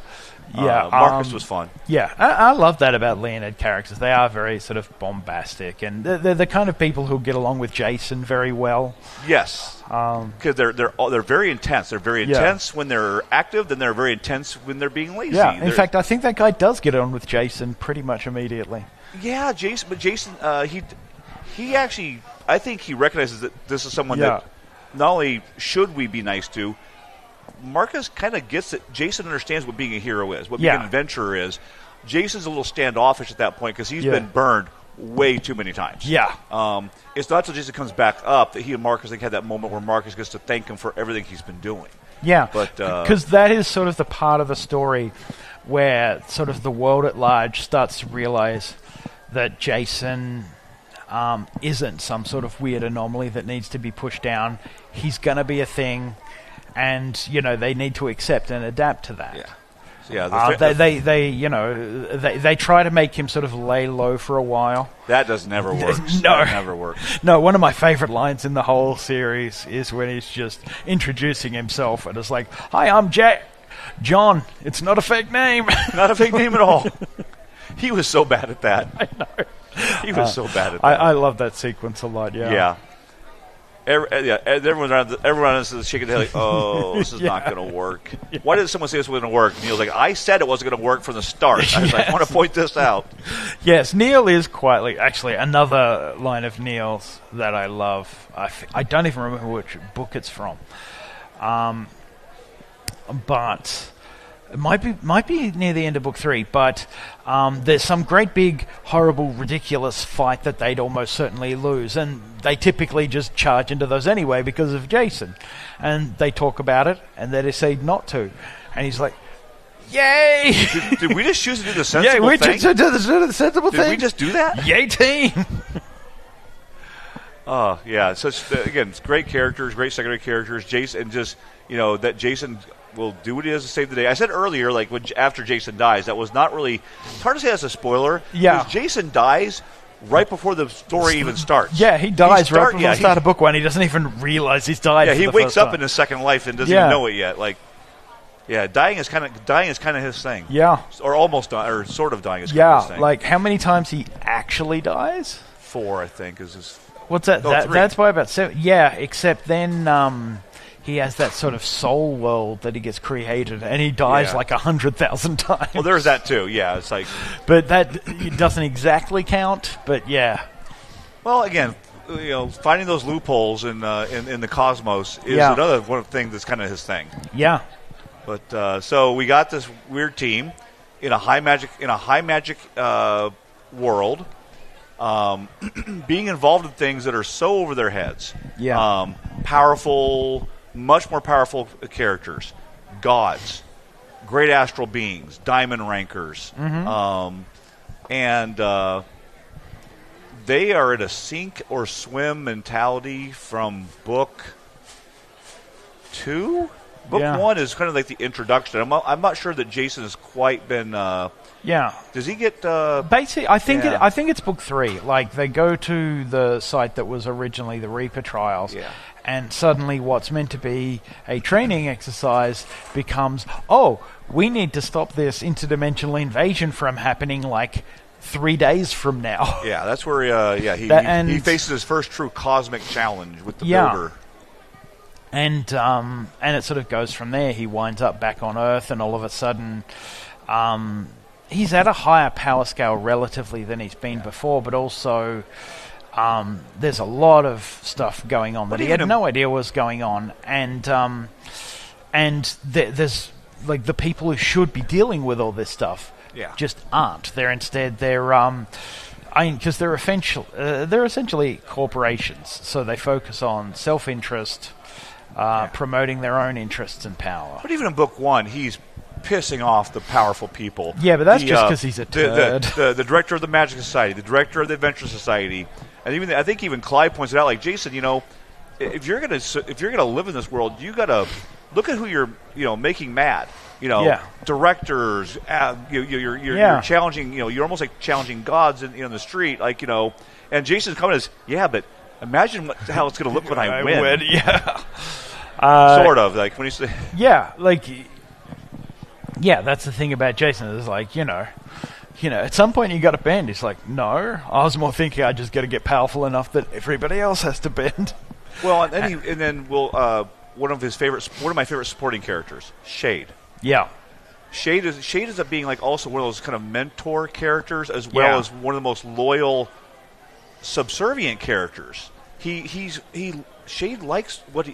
Yeah, Marcus was fun. Yeah, I love that about Leonid characters. They are very sort of bombastic, and they're the kind of people who get along with Jason very well. Yes, because they're very intense. They're very intense when they're active, then they're very intense when they're being lazy. Yeah, in fact, I think that guy does get on with Jason pretty much immediately. Yeah, Jason, but Jason, he actually, I think he recognizes that this is someone that not only should we be nice to. Marcus kind of gets it. Jason understands what being a hero is, what being an adventurer is. Jason's a little standoffish at that point because he's been burned way too many times. Yeah. It's not until Jason comes back up that he and Marcus had that moment where Marcus gets to thank him for everything he's been doing. Yeah, but because that is sort of the part of the story where sort of the world at large starts to realize that Jason isn't some sort of weird anomaly that needs to be pushed down. He's going to be a thing. And they need to accept and adapt to that. They try to make him sort of lay low for a while. That never works. No, that never works. No, one of my favorite lines in the whole series is when he's just introducing himself and it's like, "Hi, I'm John. It's not a fake name. Not a fake name at all." He was so bad at that. I know. He was so bad at that. I love that sequence a lot. Yeah. Yeah. Everyone around us is shaking their head like, oh, this is not going to work. Why did someone say this wasn't going to work? Neil's like, I said it wasn't going to work from the start. I was like, I want to point this out. Yes, Neil is quietly. Actually, another line of Neil's that I love. I don't even remember which book it's from. But it might be near the end of book 3, but there's some great big, horrible, ridiculous fight that they'd almost certainly lose, and they typically just charge into those anyway because of Jason. And they talk about it, and they decide not to. And he's like, yay! Did we just choose to do the sensible thing? Yeah, we just did the sensible thing. Did we just do that? Yay, team! Oh, yeah. Again, it's great characters, great secondary characters. Jason, and just, that Jason will do what he does to save the day. I said earlier, like, after Jason dies, that was not really... It's hard to say that's a spoiler. Yeah. Because Jason dies right before the story even starts. Yeah, he dies right before the start of book 1. He doesn't even realize he's died. Yeah, he wakes up in his second life and doesn't even know it yet. Like, yeah, dying is kind of his thing. Yeah. Or almost dying, or sort of dying is kind of his thing. Like, how many times he actually dies? 4, I think, is his... What's that? That's by about 7. Yeah, except then he has that sort of soul world that he gets created, and he dies like 100,000 times. Well, there's that too. Yeah, it's like, but that it doesn't exactly count. But yeah. Well, again, finding those loopholes in the cosmos is another one thing that's kind of his thing. Yeah. But so we got this weird team in a high magic world, being involved in things that are so over their heads. Yeah. Powerful, much more powerful characters, gods, great astral beings, diamond rankers, and they are in a sink or swim mentality from book 2. Book 1 is kind of like the introduction. I'm not sure that Jason has quite been. Does he get? Basically, I think it's book 3. Like they go to the site that was originally the Reaper trials, and suddenly what's meant to be a training exercise becomes, we need to stop this interdimensional invasion from happening like 3 days from now. Yeah, that's where he faces his first true cosmic challenge with the Builder. And it sort of goes from there. He winds up back on Earth, and all of a sudden, he's at a higher power scale relatively than he's been before, but also there's a lot of stuff going on that he had no idea was going on, and there's like the people who should be dealing with all this stuff just aren't. They're because they're essentially corporations, so they focus on self-interest. Promoting their own interests and power. But even in book 1, he's pissing off the powerful people. Yeah, but that's just because he's a turd. The director of the Magic Society, the director of the Adventure Society, and I think even Clive points it out. Like Jason, if you're gonna live in this world, you gotta look at who you're making mad. Directors. You're challenging. You're almost like challenging gods in the street. And Jason's comment is, but imagine how it's going to look when I win. Sort of like when you say. That's the thing about Jason. Is like at some point you got to bend. It's like, no, I was more thinking I just got to get powerful enough that everybody else has to bend. Well, and then one of my favorite supporting characters, Shade. Yeah. Shade ends up being like also one of those kind of mentor characters as well as one of the most loyal, subservient characters. Shade loves what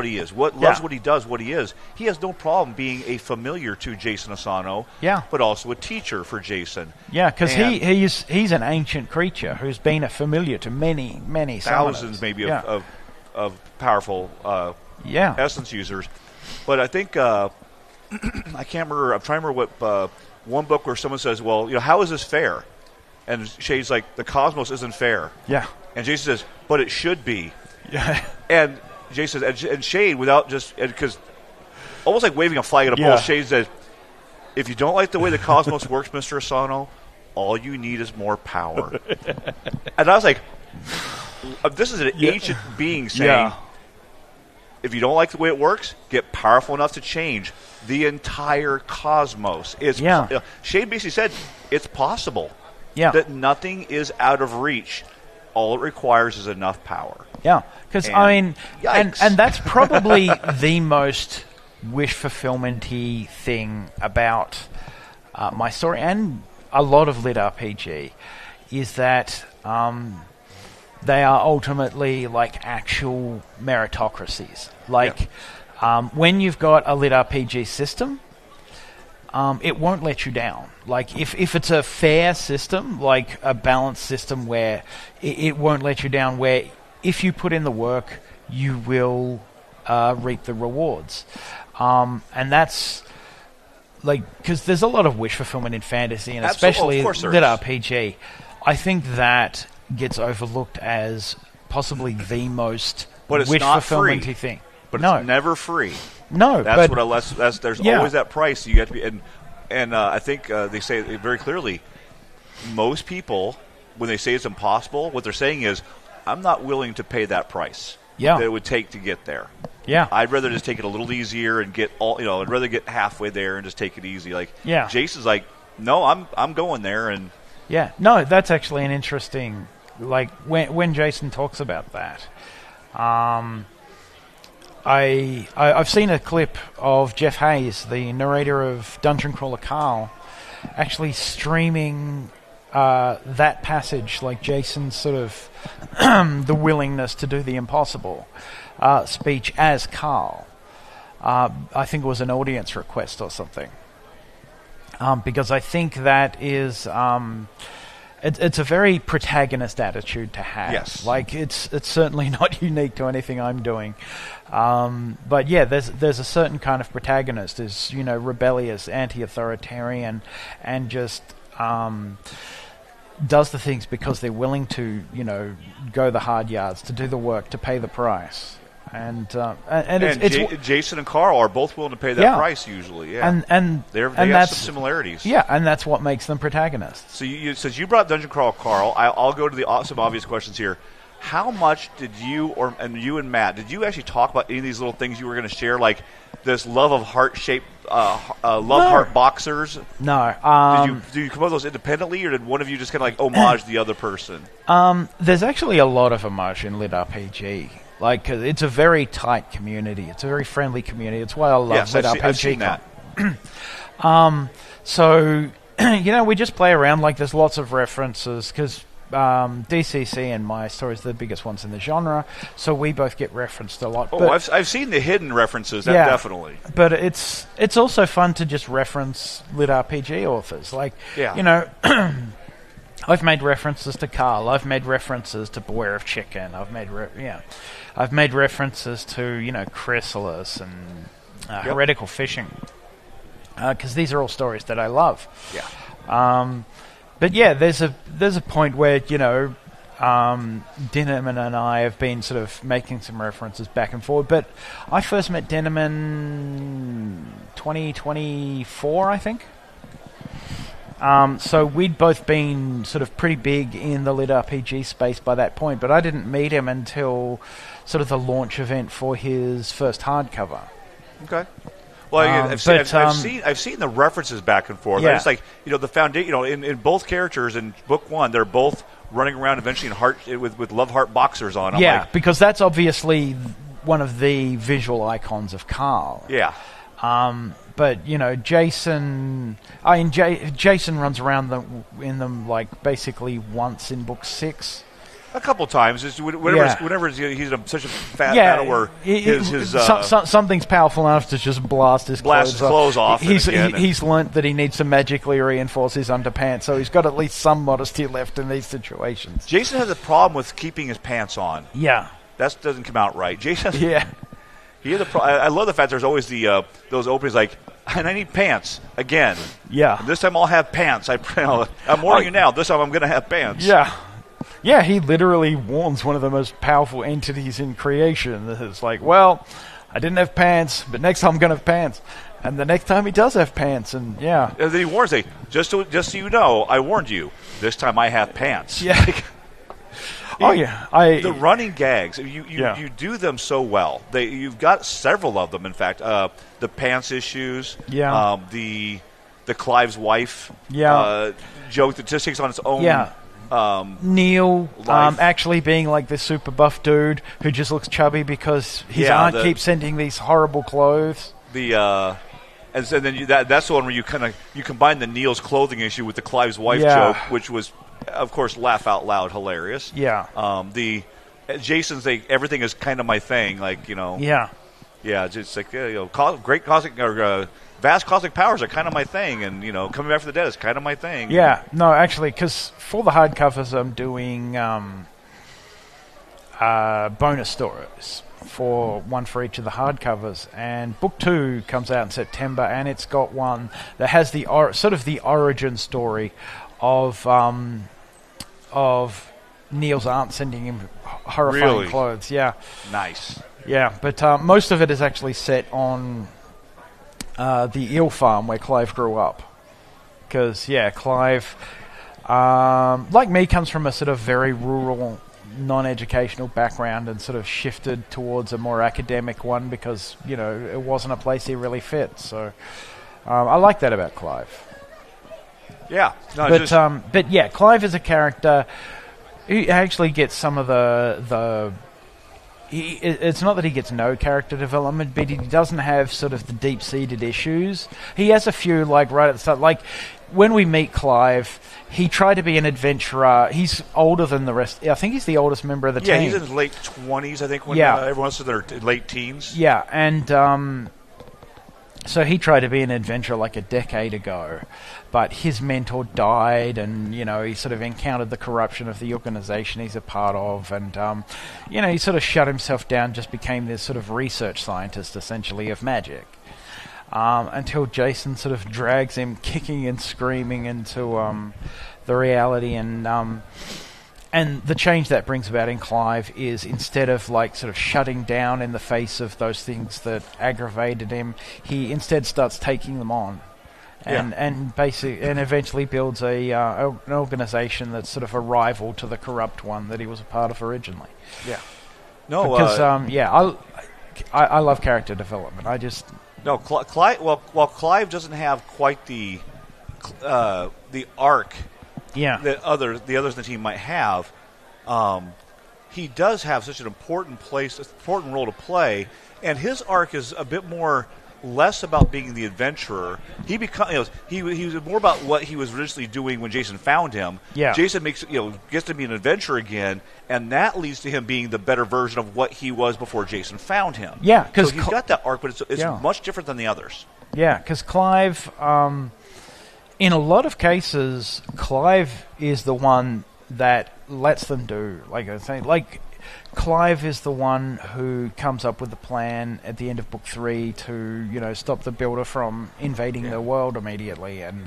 he is, loves what he does, what he is. He has no problem being a familiar to Jason Asano, but also a teacher for Jason. Yeah, because he's an ancient creature who's been a familiar to many thousands, summoners. Maybe of powerful essence users. But I think I can't remember. I'm trying to remember what one book where someone says, "Well, how is this fair?" And Shade's like, "The cosmos isn't fair." Yeah. And Jason says, "But it should be." Yeah. And Jason and Shade, without because almost like waving a flag at a bull, Shade says, "If you don't like the way the cosmos works, Mr. Asano, all you need is more power." And I was like, "This is an ancient being saying, if you don't like the way it works, get powerful enough to change the entire cosmos." Shade basically said it's possible. Yeah. That nothing is out of reach. All it requires is enough power. Yeah, because and that's probably the most wish fulfillment-y thing about my story and a lot of lit RPG is that they are ultimately like actual meritocracies. When you've got a lit RPG system, it won't let you down. Like if it's a fair system, like a balanced system where it won't let you down, where if you put in the work, you will reap the rewards. And that's because there's a lot of wish fulfillment in fantasy, and especially lit RPG. I think that gets overlooked as possibly the most wish fulfillment-y thing. But it's never free. No, there's always that price you have to be, and I think they say it very clearly. Most people, when they say it's impossible, what they're saying is, "I'm not willing to pay that price that it would take to get there. Yeah, I'd rather just take it a little easier and get all. I'd rather get halfway there and just take it easy." Jason's like, "No, I'm going there." And that's actually an interesting. Like when Jason talks about that. I've seen a clip of Jeff Hayes, the narrator of Dungeon Crawler Carl, actually streaming that passage, like Jason's sort of the willingness to do the impossible speech as Carl. I think it was an audience request or something. Because I think that is... It's a very protagonist attitude to have. Yes. Like, it's certainly not unique to anything I'm doing. But yeah, there's a certain kind of protagonist is, rebellious, anti-authoritarian, and just does the things because they're willing to, go the hard yards, to do the work, to pay the price. And Jason and Carl are both willing to pay that price usually. Yeah, and they have some similarities. Yeah, and that's what makes them protagonists. So since you brought Dungeon Crawl, Carl, I'll go to some obvious questions here. How much did you and Matt did you actually talk about any of these little things you were going to share, like this love of heart shaped heart boxers? No. Did you come up with those independently, or did one of you just kind of like homage the other person? There's actually a lot of homage in Lit RPG. Like, it's a very tight community. It's a very friendly community. It's why I love Lit RPG. I've seen that. So, we just play around. Like, there's lots of references, because DCC and My Stories are the biggest ones in the genre, so we both get referenced a lot. Oh, I've seen the hidden references, definitely. But it's also fun to just reference Lit RPG authors. Like, I've made references to Carl. I've made references to Beware of Chicken. I've made references to Chrysalis and Heretical Fishing, because these are all stories that I love. Yeah. But yeah, there's a point where Dinnerman and I have been sort of making some references back and forward. But I first met Dinnerman 2024, I think. So we'd both been sort of pretty big in the Lit RPG space by that point, but I didn't meet him until sort of the launch event for his first hardcover. Okay. Well, I've seen the references back and forth. Yeah. It's like the foundation. In both characters in book one, they're both running around eventually with love heart boxers on. Because that's obviously one of the visual icons of Carl. Yeah. But Jason. Jason runs around in them like basically once in book 6. A couple times, whenever he's in such a fat battle where something's powerful enough to just blast his clothes off. He's learnt that he needs to magically reinforce his underpants, so he's got at least some modesty left in these situations. Jason has a problem with keeping his pants on. Yeah, that doesn't come out right. Jason. Yeah. I love the fact there's always those openings like, and I need pants again. Yeah. This time I'll have pants. I'm warning you now. This time I'm going to have pants. Yeah. Yeah, he literally warns one of the most powerful entities in creation. It's like, well, I didn't have pants, but next time I'm going to have pants. And the next time he does have pants, and yeah. And then he warns, just so you know, I warned you. This time I have pants. Yeah. The running gags, you do them so well. You've got several of them, in fact. The pants issues. Yeah. The Clive's wife. Yeah. Joke that just takes on its own. Yeah. Neil actually being like this super buff dude who just looks chubby because his aunt keeps sending these horrible clothes. And then that's the one where you combine the Neil's clothing issue with the Clive's wife joke, which was, of course, laugh out loud hilarious. Yeah. The Jason's everything is kind of my thing, like Yeah. Yeah, just like great cosmic or vast cosmic powers are kind of my thing, and coming back from the dead is kind of my thing. Yeah, no, actually, because for the hardcovers, I'm doing bonus stories one for each of the hardcovers, and book 2 comes out in September, and it's got one that has the sort of the origin story of Neil's aunt sending him horrifying clothes. Yeah, nice. Yeah, but most of it is actually set on the eel farm where Clive grew up. Because, Clive, like me, comes from a sort of very rural, non-educational background and sort of shifted towards a more academic one because, it wasn't a place he really fit. So I like that about Clive. Yeah. No, but yeah, Clive is a character who actually gets some of the it's not that he gets no character development, but he doesn't have sort of the deep-seated issues. He has a few, like, right at the start. Like, when we meet Clive, he tried to be an adventurer. He's older than the rest. I think he's the oldest member of the team. Yeah, he's in his late 20s, I think, when everyone else is in their late teens. Yeah, and so he tried to be an adventurer like a decade ago, but his mentor died, and, you know, he sort of encountered the corruption of the organization he's a part of, and, you know, he sort of shut himself down, just became this sort of research scientist, essentially, of magic. Until Jason sort of drags him kicking and screaming into the reality, and the change that brings about in Clive is, instead of like sort of shutting down in the face of those things that aggravated him, he instead starts taking them on, and eventually builds an organization that's sort of a rival to the corrupt one that he was a part of originally. Yeah, no, because I love character development. No, Clive. Well, Clive doesn't have quite the arc that the others in the team might have. He does have such an important role to play, and his arc is a bit less about being the adventurer. He was more about what he was originally doing when Jason found him. Yeah. Jason gets to be an adventurer again, and that leads to him being the better version of what he was before Jason found him. Yeah, because so he's got that arc, but it's much different than the others. Yeah, because Clive, in a lot of cases, Clive is the one that lets them do. Like I say, Clive is the one who comes up with the plan at the end of book 3 to, you know, stop the Builder from invading the world immediately. And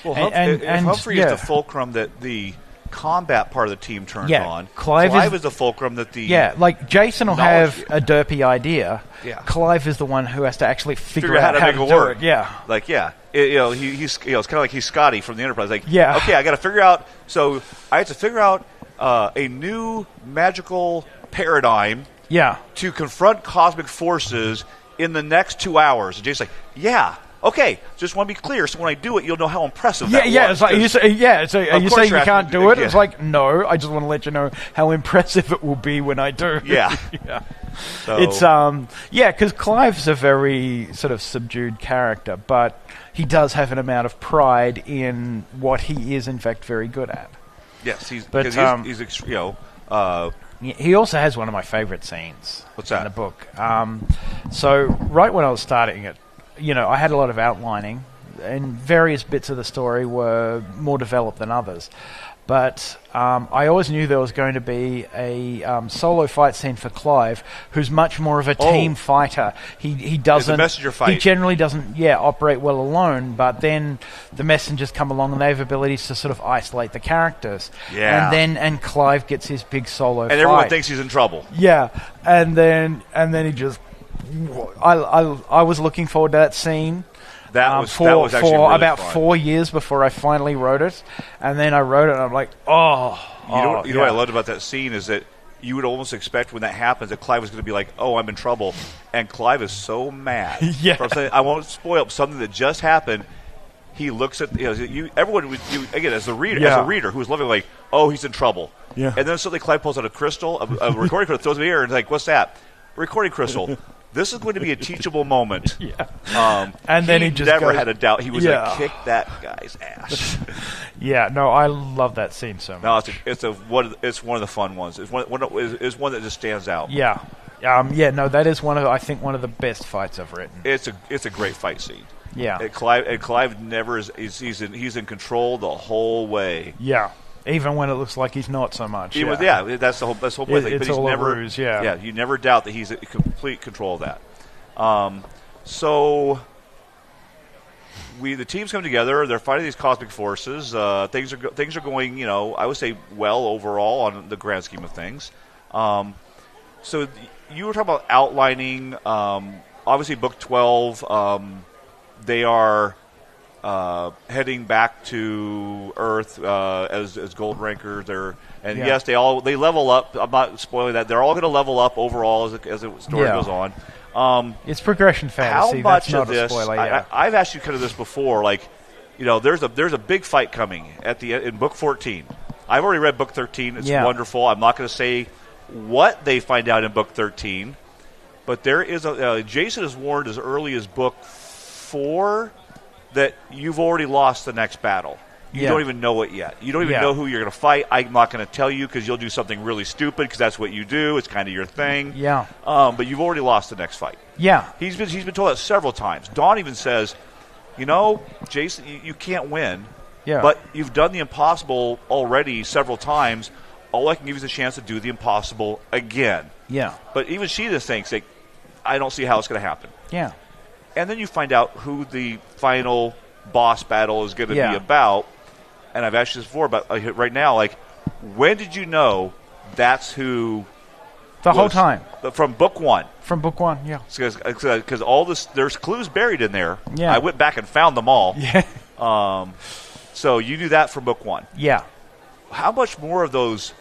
Humphrey is the fulcrum that the combat part of the team turns on. Clive is the fulcrum that the like Jason will have a derpy idea. Yeah. Clive is the one who has to actually figure out how to make it work. It. Yeah, he's it's kind of like he's Scotty from the Enterprise. Like, okay, I got to figure out. So I have to figure out a new magical paradigm. Yeah. To confront cosmic forces in the next 2 hours. And Jason's like, okay, just want to be clear, so when I do it, you'll know how impressive that was. It's like, so are you saying you can't do it? Yeah. It's like, no, I just want to let you know how impressive it will be when I do. Yeah. Yeah. So. It's, because Clive's a very sort of subdued character, but he does have an amount of pride in what he is, in fact, very good at. Yes, he's he also has one of my favorite scenes. What's that? In the book. So right when I was starting it, you know, I had a lot of outlining, and various bits of the story were more developed than others. But I always knew there was going to be a solo fight scene for Clive, who's much more of a team fighter. He doesn't. It's a messenger fight. He generally doesn't, operate well alone. But then the messengers come along, and they have abilities to sort of isolate the characters. Yeah. And Clive gets his big solo fight. And everyone thinks he's in trouble. Yeah. And then he just. I was looking forward to that scene. That was actually really about fun. 4 years before I finally wrote it, and then I wrote it, and I'm like, You know what I loved about that scene is that you would almost expect when that happens that Clive was going to be like, "Oh, I'm in trouble," and Clive is so mad. I won't spoil something that just happened. He looks at everyone again as a reader who's loving like, "Oh, he's in trouble." Yeah. And then suddenly Clive pulls out a crystal, a recording crystal, throws it in the air, and is like, "What's that?" Recording crystal. This is going to be a teachable moment. And then he just never had a doubt he was going to kick that guy's ass. I love that scene so much. No, it's one of the fun ones. It's one that just stands out. That is one of the best fights I've written. It's a great fight scene. Yeah. And Clive never he's in control the whole way. Yeah. Even when it looks like he's not so much. That's the whole point. It's all a ruse, you never doubt that he's in complete control of that. So the teams come together. They're fighting these cosmic forces. Things are going, I would say, well overall on the grand scheme of things. So you were talking about outlining. Obviously, Book 12. They are. Heading back to Earth as gold rankers, yes, they level up. I'm not spoiling that. They're all going to level up overall as the story goes on. It's progression fantasy. How much That's not of this? A spoiler, I've asked you kind of this before. Like, there's a big fight coming in Book 14. I've already read Book 13. It's wonderful. I'm not going to say what they find out in book 13, but there is Jason is warned as early as book 4 that you've already lost the next battle. You don't even know it yet. You don't even know who you're going to fight. I'm not going to tell you because you'll do something really stupid because that's what you do. It's kind of your thing. Yeah. But you've already lost the next fight. Yeah. He's been told that several times. Dawn even says, Jason, you can't win. Yeah. But you've done the impossible already several times. All I can give you is a chance to do the impossible again. Yeah. But even she just thinks, like, I don't see how it's going to happen. Yeah. And then you find out who the final boss battle is going to be about. And I've asked you this before, but right now, like, when did you know that's who? The whole time. From book 1. From book 1, yeah. Because all this, there's clues buried in there. Yeah. I went back and found them all. Yeah. So you knew that from book 1. Yeah. How much more of those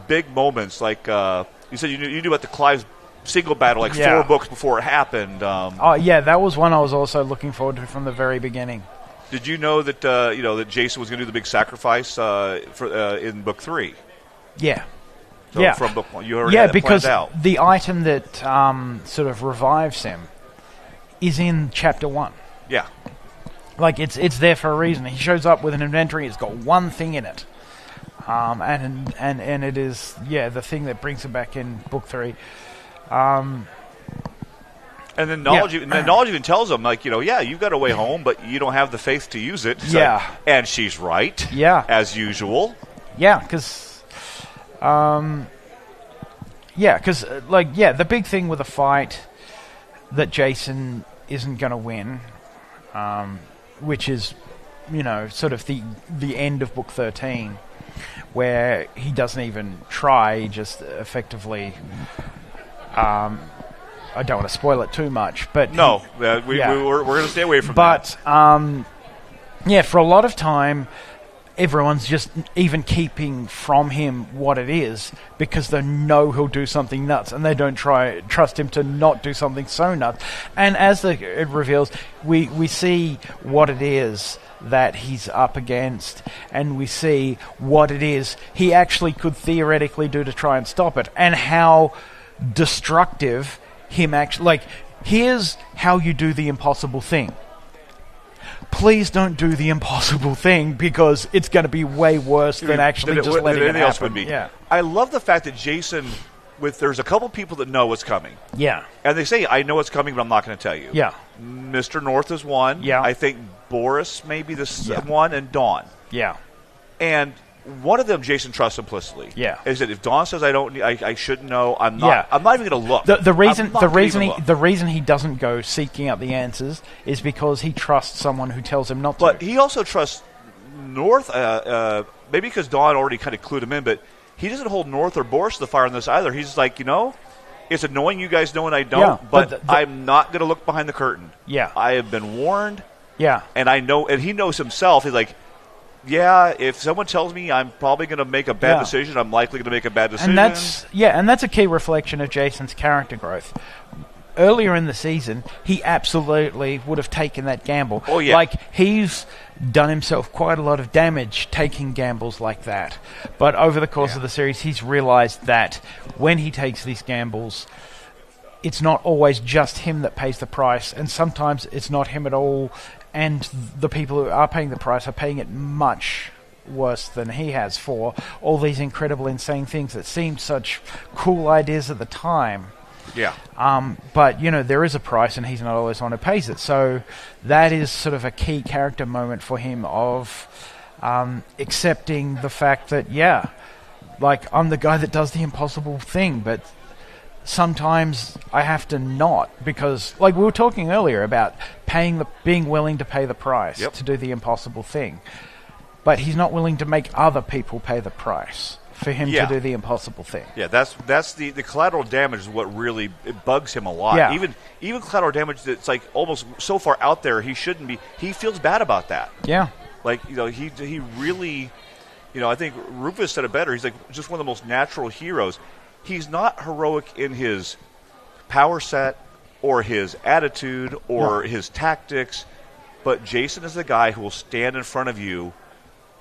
big moments, like you said, you knew about the Clive's single battle like 4 books before it happened. That was one I was also looking forward to from the very beginning. Did you know that that Jason was going to do the big sacrifice in book 3? Yeah. So from book 1, you already had it planned out. Because the item that sort of revives him is in chapter 1. Yeah. Like, it's there for a reason. He shows up with an inventory. It's got one thing in it. And it is, the thing that brings him back in book 3. And then knowledge even tells him, like, you've got a way home, but you don't have the faith to use it. So, and she's right. Yeah. As usual. Yeah, because... the big thing with a fight that Jason isn't going to win, which is, sort of the end of book 13, where he doesn't even try, he just effectively... I don't want to spoil it too much, but... No, we're going to stay away from that. But, for a lot of time... Everyone's just even keeping from him what it is because they know he'll do something nuts and they don't trust him to not do something so nuts. And as it reveals, we see what it is that he's up against and we see what it is he actually could theoretically do to try and stop it and how destructive him actually... Like, here's how you do the impossible thing. Please don't do the impossible thing because it's going to be way worse than actually just letting it happen. Else would be. Yeah. I love the fact that Jason, there's a couple people that know what's coming. Yeah. And they say, I know what's coming, but I'm not going to tell you. Yeah. Mr. North is one. Yeah. I think Boris may be one, and Dawn. Yeah. And one of them, Jason trusts implicitly. Yeah. Is that if Dawn says I shouldn't know, I'm not even going to look. The reason he doesn't go seeking out the answers is because he trusts someone who tells him not to. But he also trusts North, maybe because Dawn already kind of clued him in, but he doesn't hold North or Boris to the fire on this either. He's like, it's annoying you guys know and I don't, but I'm not going to look behind the curtain. Yeah. I have been warned. Yeah. And I know, and he knows himself. He's like, if someone tells me I'm probably going to make a bad decision, I'm likely going to make a bad decision. And that's a key reflection of Jason's character growth. Earlier in the season, he absolutely would have taken that gamble. Oh, yeah. Like, he's done himself quite a lot of damage taking gambles like that. But over the course of the series, he's realized that when he takes these gambles, it's not always just him that pays the price, and sometimes it's not him at all. And the people who are paying the price are paying it much worse than he has for all these incredible, insane things that seemed such cool ideas at the time. Yeah. But, there is a price and he's not always the one who pays it. So that is sort of a key character moment for him of accepting the fact that, I'm the guy that does the impossible thing, but... Sometimes I have to not because, like we were talking earlier about being willing to pay the price to do the impossible thing, but he's not willing to make other people pay the price for him to do the impossible thing. Yeah, that's the collateral damage is what really bugs him a lot. Yeah. Even collateral damage that's like almost so far out there he shouldn't be. He feels bad about that. Yeah, like he really, I think Rufus said it better. He's like just one of the most natural heroes. He's not heroic in his power set or his attitude or his tactics, but Jason is the guy who will stand in front of you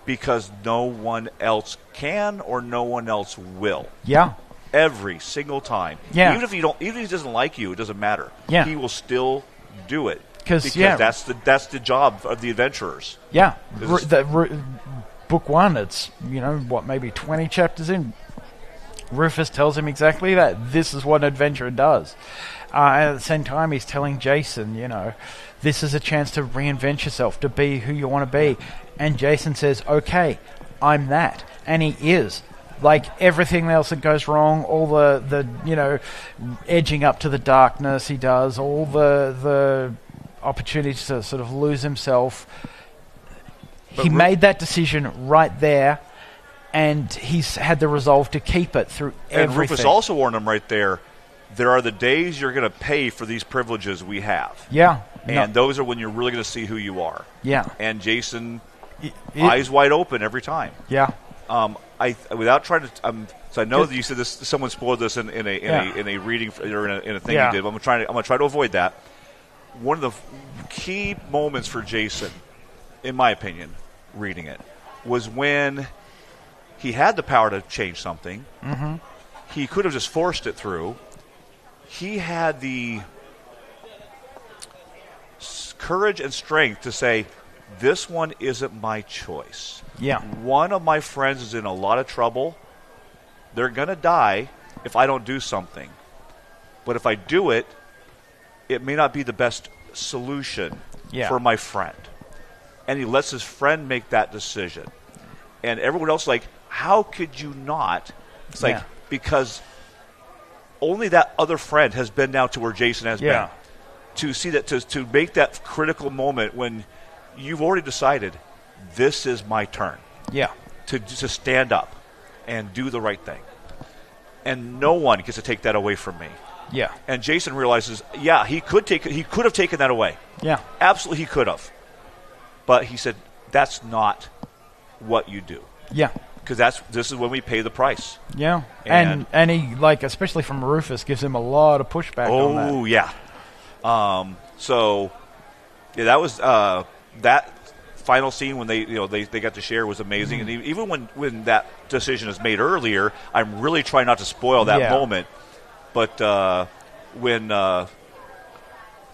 because no one else can or no one else will. Yeah. every single time. Yeah. Even if he doesn't like you, it doesn't matter. Yeah. He will still do it because that's the job of the adventurers. Yeah. Book 1, it's maybe 20 chapters in. Rufus tells him exactly that. This is what an adventurer does. At the same time, he's telling Jason, this is a chance to reinvent yourself, to be who you want to be. And Jason says, okay, I'm that. And he is. Like, everything else that goes wrong, all the edging up to the darkness he does, all the opportunities to sort of lose himself. He made that decision right there. And he's had the resolve to keep it through everything. And Rufus also warned him right there, there are the days you're going to pay for these privileges we have. Yeah. And those are when you're really going to see who you are. Yeah. And Jason, eyes wide open every time. Yeah. Without trying to, so I know that you said this. Someone spoiled this in a reading or in a thing you did. But I'm going to try to avoid that. One of the key moments for Jason, in my opinion, reading it, was when he had the power to change something. Mm-hmm. He could have just forced it through. He had the courage and strength to say, this one isn't my choice. Yeah. One of my friends is in a lot of trouble. They're going to die if I don't do something. But if I do it, it may not be the best solution for my friend. And he lets his friend make that decision. And everyone else is like, how could you not? It's like, because only that other friend has been down to where Jason has been. To see that, to make that critical moment when you've already decided, this is my turn. Yeah. To stand up and do the right thing. And no one gets to take that away from me. Yeah. And Jason realizes, he could have taken that away. Yeah. Absolutely he could have. But he said, that's not what you do. Yeah. Because this is when we pay the price. Yeah. And he, like, especially from Rufus, gives him a lot of pushback on that. Oh, yeah. So, yeah, that was that final scene when they got to share was amazing. And even when that decision is made earlier, I'm really trying not to spoil that moment. But when I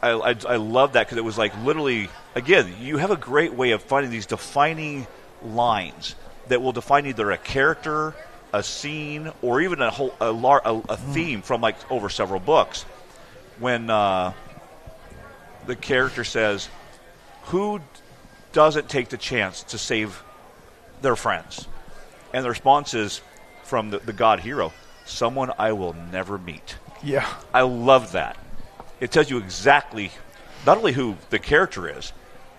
love that because it was like literally, again, you have a great way of finding these defining lines that will define either a character, a scene, or even a theme from like over several books. When the character says, "Who doesn't take the chance to save their friends?" And the response is from the god hero, "Someone I will never meet." Yeah. I love that. It tells you exactly not only who the character is,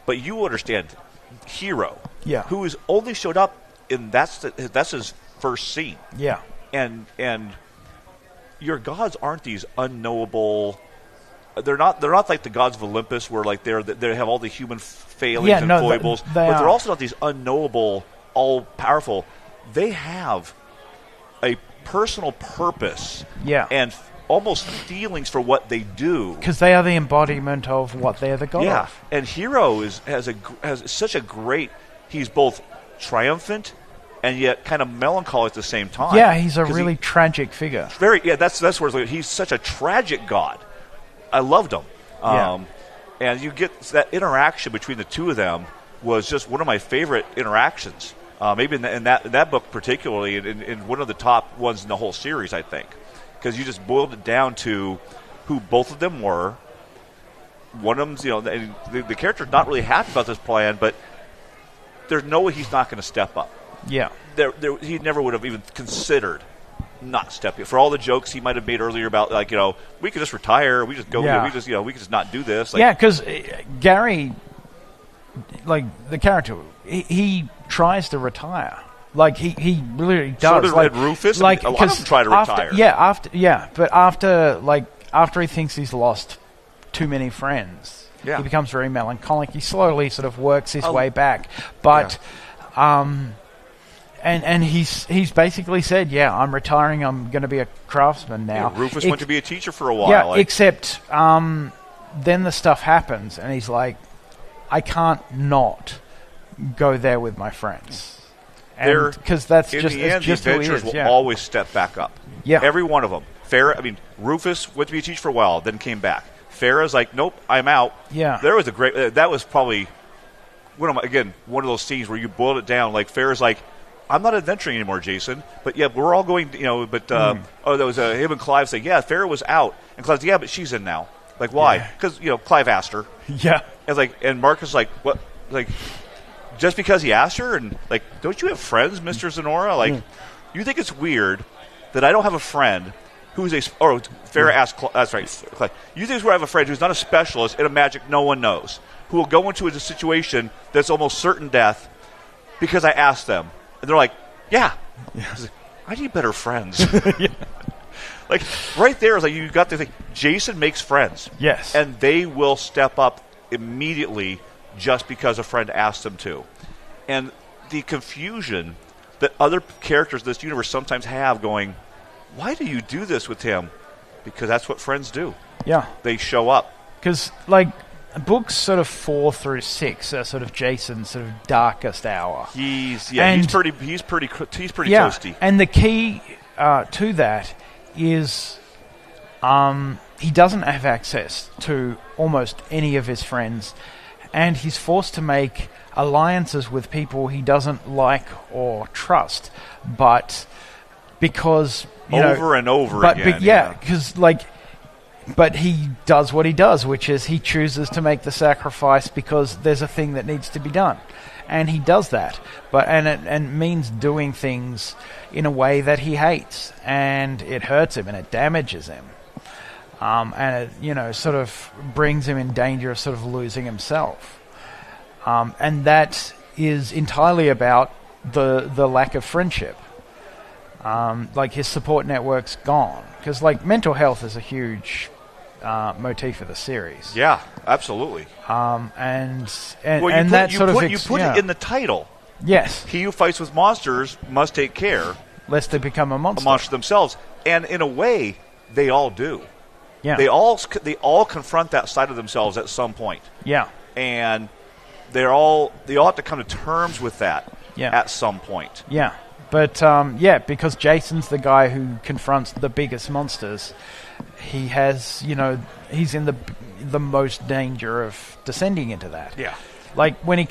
but you understand hero, who has only showed up in that's his first scene. Yeah. And your gods aren't these unknowable. They're not like the gods of Olympus, where like they have all the human failings and foibles, but they're also not these unknowable, all powerful. They have a personal purpose, and almost feelings for what they do, because they are the embodiment of what they're the god of. And Hero has such a great. He's both triumphant and yet kind of melancholy at the same time. Yeah, he's a really tragic figure. That's where it's like, he's such a tragic god. I loved him. And you get that interaction between the two of them was just one of my favorite interactions. Maybe in that book particularly, in one of the top ones in the whole series, I think. Because you just boiled it down to who both of them were. One of them's, and the character's not really happy about this plan, but there's no way he's not going to step up. Yeah. He never would have even considered not stepping. For all the jokes he might have made earlier about, like, we could just retire, we just go, we could just not do this. Like, because Gary, like, the character, he tries to retire. Like, he literally does. So does like, Rufus. Like, a lot of them try to retire. But after he thinks he's lost too many friends, he becomes very melancholic. He slowly sort of works his way back. But, and he's basically said, I'm retiring. I'm going to be a craftsman now. Yeah, Rufus went to be a teacher for a while. Yeah, except then the stuff happens, and he's like, I can't not go there with my friends. because that's in just the end, just the who he adventures is. will always step back up. Yeah. Every one of them. Rufus went to be a teacher for a while, then came back. Farrah's like, nope, I'm out. Yeah. There was a great. That was probably one of those scenes where you boiled it down. Like Farrah's like, I'm not adventuring anymore, Jason. But yeah, we're all going. But there was him and Clive say, yeah, Farrah was out, and Clive's yeah, but she's in now. Like why? Because Clive asked her. Yeah. And Marcus is like, what? Like just because he asked her, and like, don't you have friends, Mr. Zenora? Like, you think it's weird that I don't have a friend who's Farrah asked, that's right, Clive, you think I have a friend who's not a specialist in a magic no one knows, who will go into a situation that's almost certain death because I asked them. And they're like, yeah. Like, I need better friends. Like, right there is like, you got to think, Jason makes friends. Yes. And they will step up immediately just because a friend asked them to. And the confusion that other characters in this universe sometimes have going, why do you do this with him? Because that's what friends do. Yeah. They show up. Because, like, books sort of 4 through 6 are sort of Jason's sort of darkest hour. He's pretty toasty. And the key to that is he doesn't have access to almost any of his friends, and he's forced to make alliances with people he doesn't like or trust, but because over and over again. But he does what he does, which is he chooses to make the sacrifice because there's a thing that needs to be done, and he does that. And it means doing things in a way that he hates, and it hurts him and it damages him, and it sort of brings him in danger of sort of losing himself, and that is entirely about the lack of friendship. Like his support network's gone because like mental health is a huge motif of the series. Yeah, absolutely. And you that put it in the title. Yes. He who fights with monsters must take care lest they become a monster. A monster themselves, and in a way, they all do. Yeah. They all confront that side of themselves at some point. Yeah. And they all have to come to terms with that. Yeah. At some point. Yeah. But, because Jason's the guy who confronts the biggest monsters, he has, he's in the most danger of descending into that. Yeah. Like, when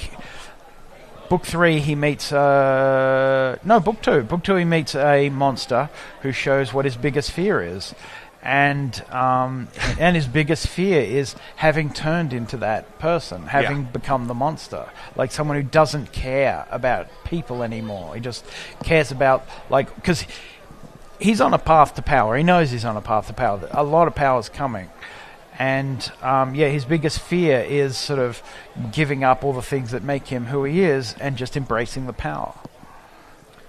Book 3, he meets... Book 2. Book 2, he meets a monster who shows what his biggest fear is. And his biggest fear is having turned into that person, having become the monster. Like someone who doesn't care about people anymore. He just cares about, because he's on a path to power. He knows he's on a path to power. A lot of power's coming. And, his biggest fear is sort of giving up all the things that make him who he is and just embracing the power.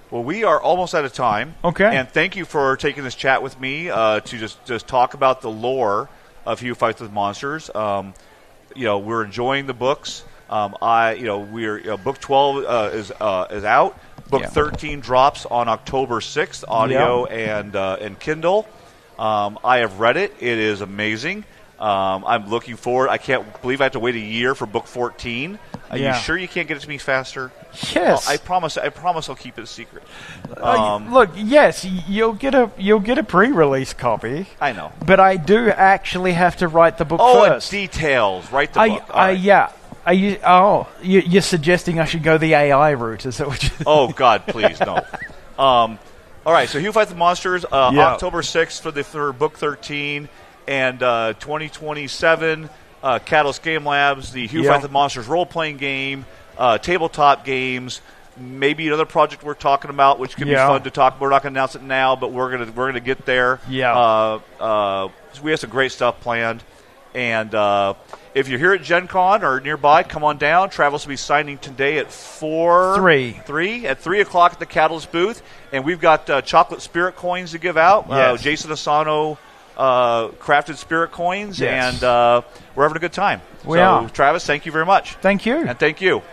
Well, we are almost out of time. Okay. And thank you for taking this chat with me to just talk about the lore of He Who Fights with Monsters. We're enjoying the books. Book 12 is out. Book 13 drops on October 6th, audio and Kindle. I have read it. It is amazing. I'm looking forward. I can't believe I have to wait a year for book 14. Are you sure you can't get it to me faster? Yes. I promise I'll keep it a secret. Look, yes, you'll get a pre-release copy. I know. But I do actually have to write the book first. Details. Write the book. Yeah. You're suggesting I should go the AI route? Is that what you... Oh God, please no. All right, so He Who Fights the Monsters, October 6th for book 13, and 2027, Catalyst Game Labs, the He Who Fights the Monsters role-playing game, tabletop games, maybe another project we're talking about, which could be fun to talk about. We're not going to announce it now, but we're gonna get there. Yeah. We have some great stuff planned, and if you're here at GenCon or nearby, come on down. Travis will be signing today at 3 o'clock at the Catalyst booth, and we've got chocolate spirit coins to give out. Yes. Jason Asano crafted spirit coins, and we're having a good time. We are. Travis, thank you very much. Thank you. And thank you.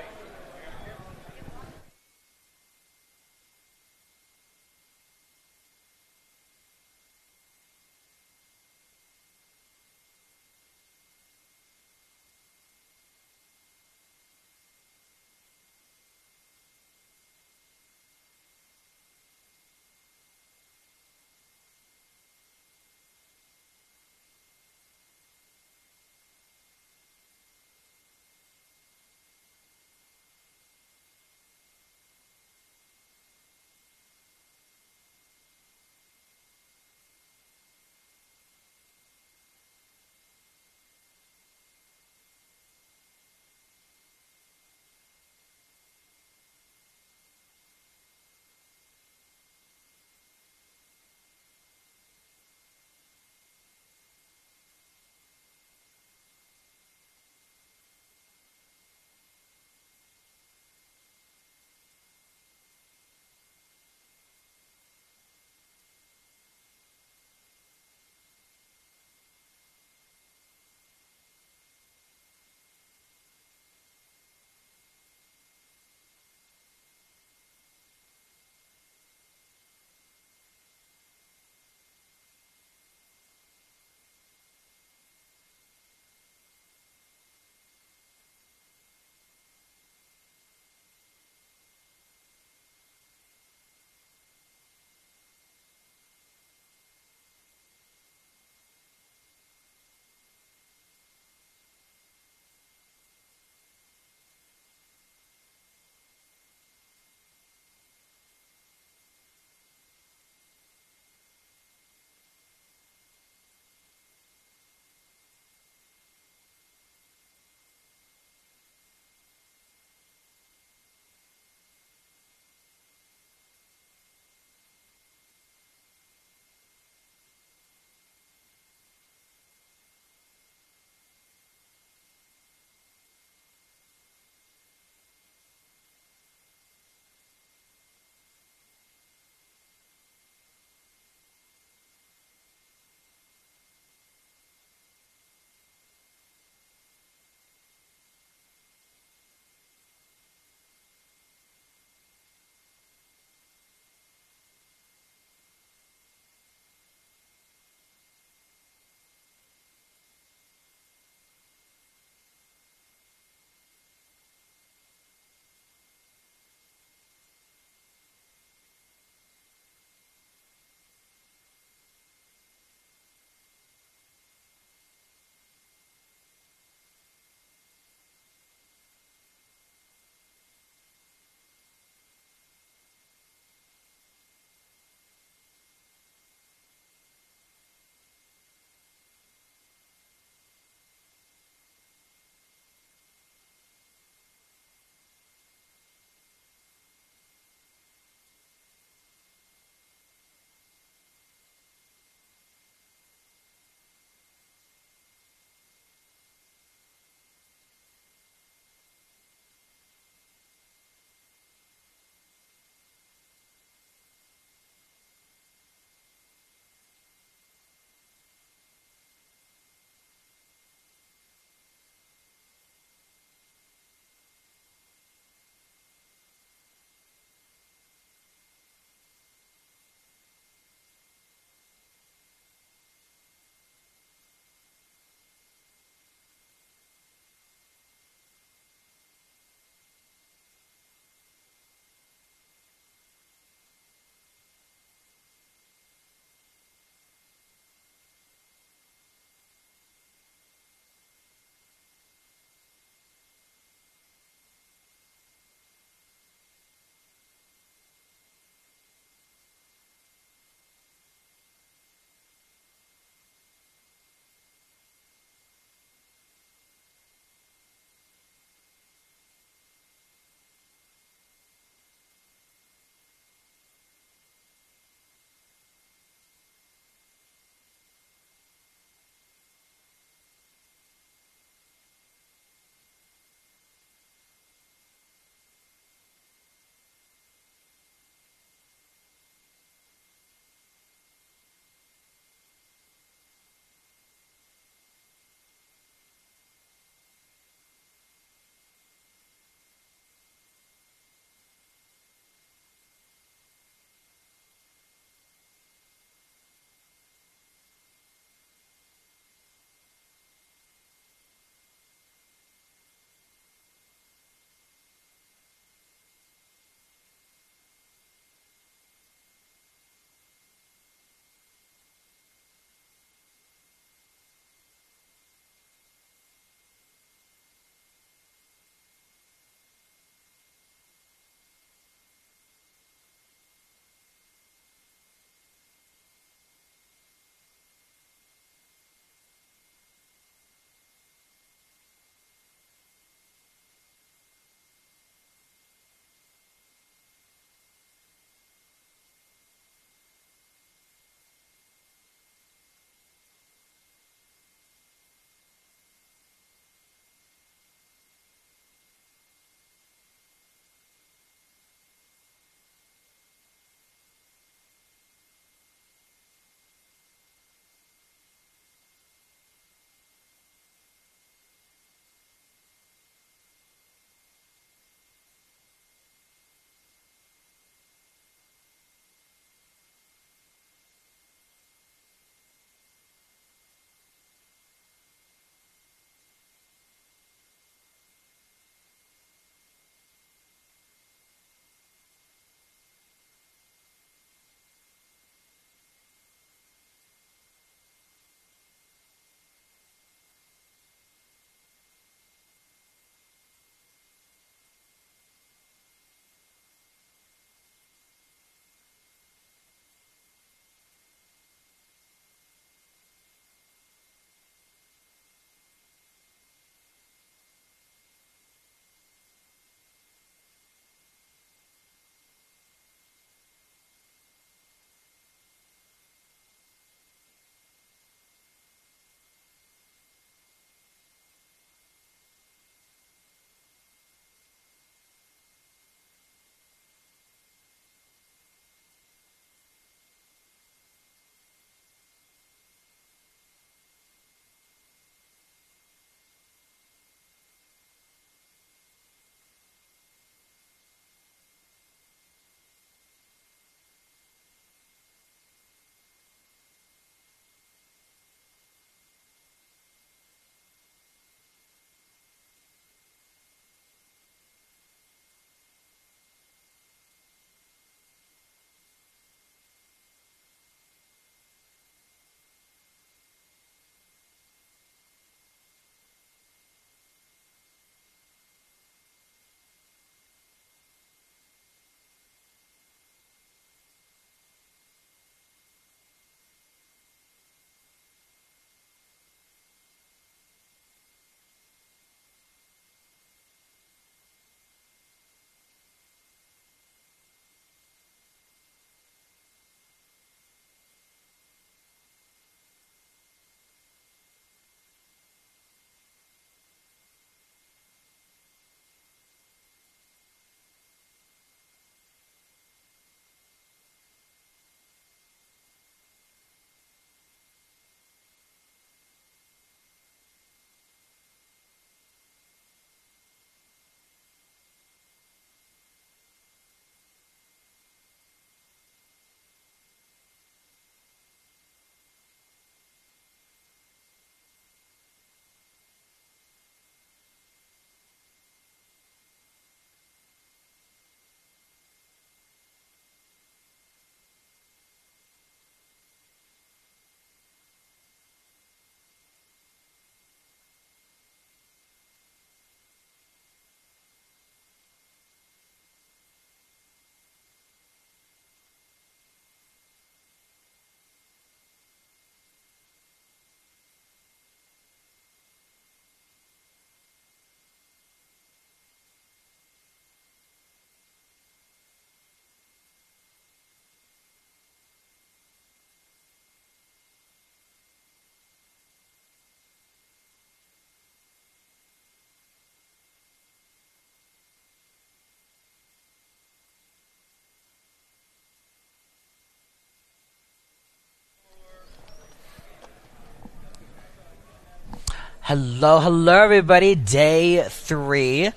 Hello, everybody. Day 3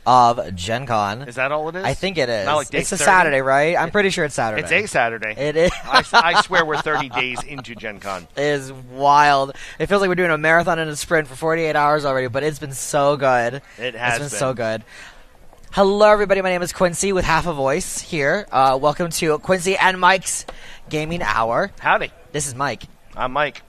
of Gen Con. Is that all it is? I think it is. Not like day it's a 30? Saturday, right? I'm pretty sure it's Saturday. It's a Saturday. It is. I swear we're 30 days into Gen Con. It is wild. It feels like we're doing a marathon and a sprint for 48 hours already, but it's been so good. It has been so good. Hello, everybody. My name is Quincy with half a voice here. Welcome to Quincy and Mike's Gaming Hour. Howdy. This is Mike. I'm Mike.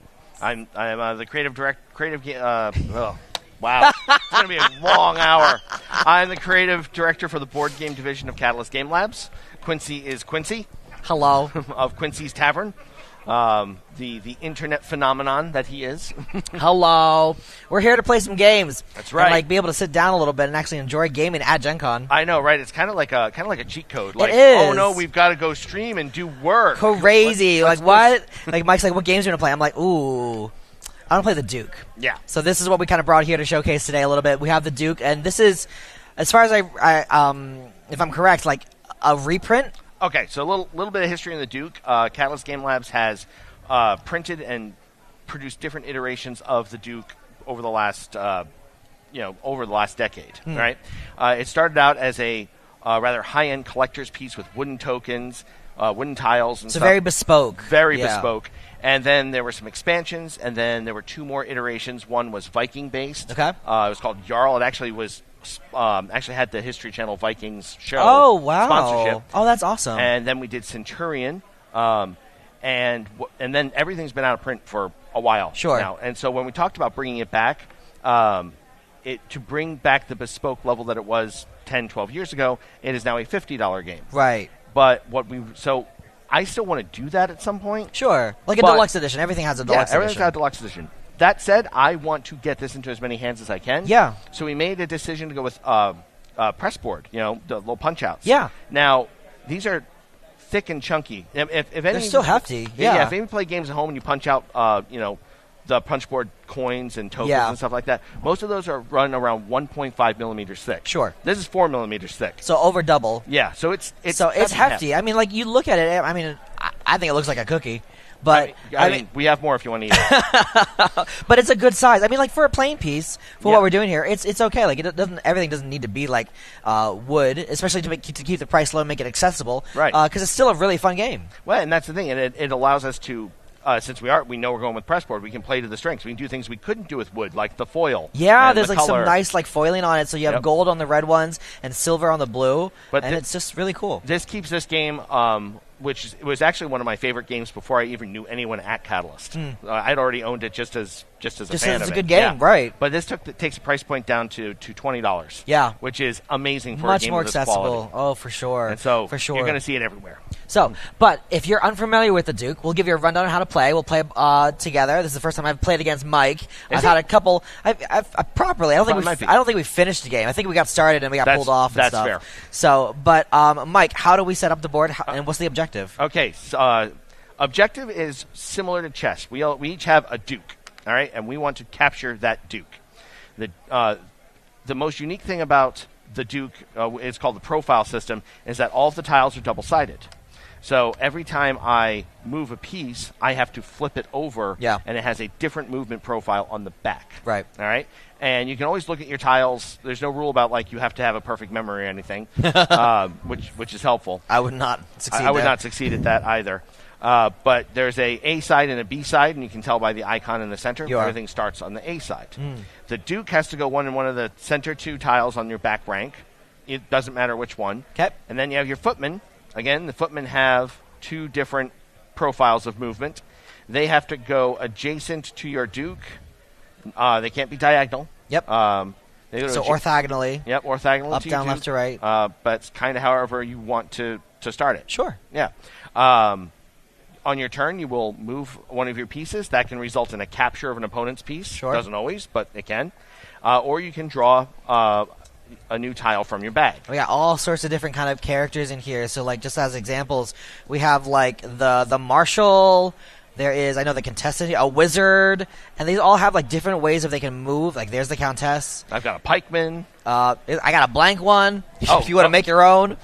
I'm the creative director. Wow. It's going to be a long hour. I'm the creative director for the board game division of Catalyst Game Labs. Quincy is Quincy. Hello. Of Quincy's Tavern. The internet phenomenon that he is. Hello. We're here to play some games. That's right. And, be able to sit down a little bit and actually enjoy gaming at Gen Con. I know, right? It's kind of like a cheat code. Like, it is. Oh no, we've got to go stream and do work. Crazy. What? Like Mike's like, what games are you gonna play? I'm like, ooh, I want to play the Duke. Yeah. So this is what we kind of brought here to showcase today a little bit. We have the Duke, and this is, as far as if I'm correct, like a reprint. Okay, so a little bit of history in the Duke. Catalyst Game Labs has printed and produced different iterations of the Duke over the last decade. Right? It started out as a rather high-end collector's piece with wooden tokens, wooden tiles, and so stuff. very bespoke. Very bespoke. And then there were some expansions, and then there were 2 more iterations. One was Viking-based. Okay. It was called Jarl. It actually was had the History Channel Vikings show. Oh, wow. Sponsorship. Oh, that's awesome. And then we did Centurion, and then everything's been out of print for a while now. And so when we talked about bringing it back, to bring back the bespoke level that it was 10, 12 years ago, it is now a $50 game. Right. But I still want to do that at some point. Sure. Like a deluxe edition. Everything has a deluxe edition. Everything's got a deluxe edition. That said, I want to get this into as many hands as I can. Yeah. So we made a decision to go with press board, the little punch-outs. Yeah. Now, these are thick and chunky. If They're still hefty. Yeah. If you play games at home and you punch out, the punch board coins and tokens and stuff like that, most of those are run around 1.5 millimeters thick. Sure. This is 4 millimeters thick. So over double. Yeah. So it's hefty. I mean, like you look at it. I mean, I think it looks like a cookie. But I mean, we have more if you want to eat it. But it's a good size. I mean, like for a plain piece, for what we're doing here, it's okay. Like everything doesn't need to be like wood, especially to keep the price low and make it accessible. Right. Because it's still a really fun game. Well, and that's the thing, and it allows us to. Since we know we're going with pressboard, we can play to the strengths. We can do things we couldn't do with wood, like the foil. Yeah, there's the like color. some nice like foiling on it, so you have gold on the red ones and silver on the blue, and it's just really cool. This keeps this game, which was actually one of my favorite games before I even knew anyone at Catalyst. I'd already owned it just as a fan of it. It's a good game, right? But this takes the price point down to $20. Yeah, which is amazing for much a game more of this accessible. quality. Oh, for sure. And so for sure, you're going to see it everywhere. So, but if you're unfamiliar with the Duke, we'll give you a rundown on how to play. We'll play together. This is the first time I've played against Mike. I've had a couple. I don't think we finished the game. I think we got started and we got pulled off. That's stuff. fair. So, but Mike, how do we set up the board, and what's the objective? Okay, so, objective is similar to chess. We each have a Duke, all right, and we want to capture that Duke. The most unique thing about the Duke, it's called the profile system, is that all of the tiles are double-sided. So every time I move a piece, I have to flip it over, and it has a different movement profile on the back. Right. All right? And you can always look at your tiles. There's no rule about, like, you have to have a perfect memory or anything, which is helpful. I would not succeed I would not succeed at that either. But there's a side and a B side, and you can tell by the icon in the center. Everything starts on the A side. The Duke has to go one in one of the center 2 tiles on your back rank. It doesn't matter which one. Okay. And then you have your footmen. Again, the footmen have 2 different profiles of movement. They have to go adjacent to your Duke. They can't be diagonal. Yep. So orthogonally. Yep, orthogonally. Up, down, left to right. But it's kind of however you want to start it. Sure. Yeah. On your turn, you will move one of your pieces. That can result in a capture of an opponent's piece. Sure. Doesn't always, but it can. Or you can draw a new tile from your bag. We got all sorts of different kind of characters in here. So, like, just as examples, we have, like, the marshal. There is, I know, the contestant, a wizard. And these all have, like, different ways of they can move. Like, there's the countess. I've got a pikeman. I got a blank one if you want to make your own.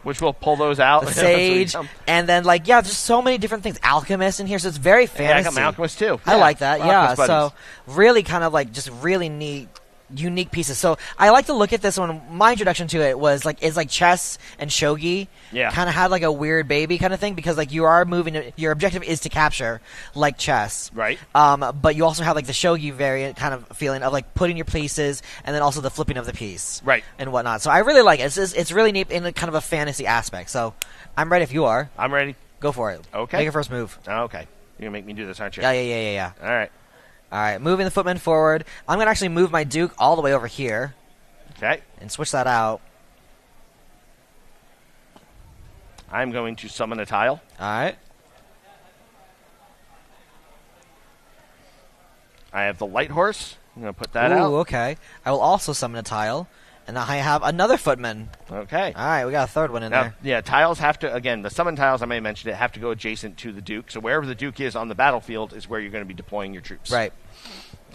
Which will pull those out. The sage, and then just so many different things. Alchemist in here, so it's very fantasy. Yeah, I got my alchemist too. I like that. Alchemist Yeah, buddies. so really kind of just really neat. Unique pieces. So I like to look at this one. My introduction to it was it's like chess and shogi. Yeah. Kind of had a weird baby kind of thing because you are moving. Your objective is to capture like chess. Right. But you also have the shogi variant kind of feeling of putting your pieces and then also the flipping of the piece. Right. And whatnot. So I really like it. It's really neat in a kind of a fantasy aspect. So I'm ready if you are. I'm ready. Go for it. Okay. Make your first move. Okay. You're going to make me do this, aren't you? Yeah. All right. All right, moving the footman forward. I'm going to actually move my Duke all the way over here. Okay. And switch that out. I'm going to summon a tile. All right. I have the light horse. I'm going to put that out. Okay. I will also summon a tile. And I have another footman. Okay. All right, we got a third one in there. Yeah, tiles have to, again, the summon tiles, I may have mentioned it, have to go adjacent to the Duke. So wherever the Duke is on the battlefield is where you're going to be deploying your troops. Right.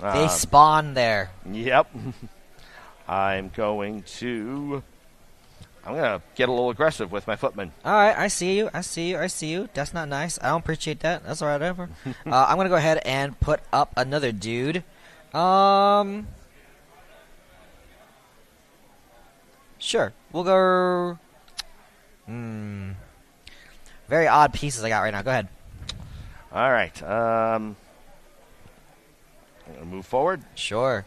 They spawn there. Yep. I'm going to get a little aggressive with my footman. All right, I see you. That's not nice. I don't appreciate that. That's all right, whatever. I'm going to go ahead and put up another dude. Sure. We'll go... Very odd pieces I got right now. Go ahead. All right. I'm going to move forward. Sure.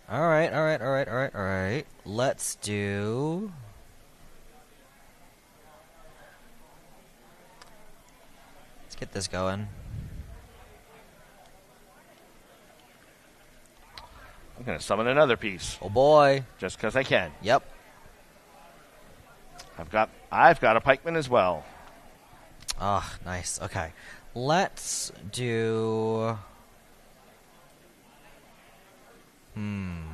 All right. Let's do... Let's get this going. I'm going to summon another piece. Oh, boy. Just because I can. Yep. I've got a pikeman as well. Oh, nice. Okay. Let's do... I'm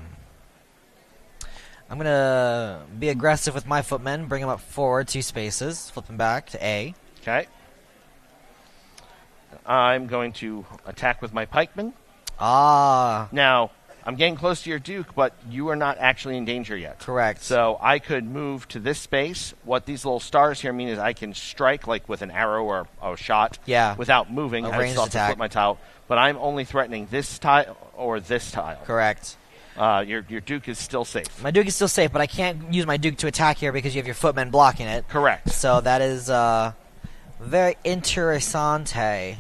going to be aggressive with my footmen, bring him up forward 2 spaces, flip him back to A. Okay. I'm going to attack with my pikeman. Now, I'm getting close to your Duke, but you are not actually in danger yet. Correct. So I could move to this space. What these little stars here mean is I can strike with an arrow or a shot without moving. A I ranged still have to attack. flip my tile. But I'm only threatening this tile or this tile. Correct. Your Duke is still safe. My Duke is still safe, but I can't use my Duke to attack here because you have your footmen blocking it. Correct. So that is very interessante.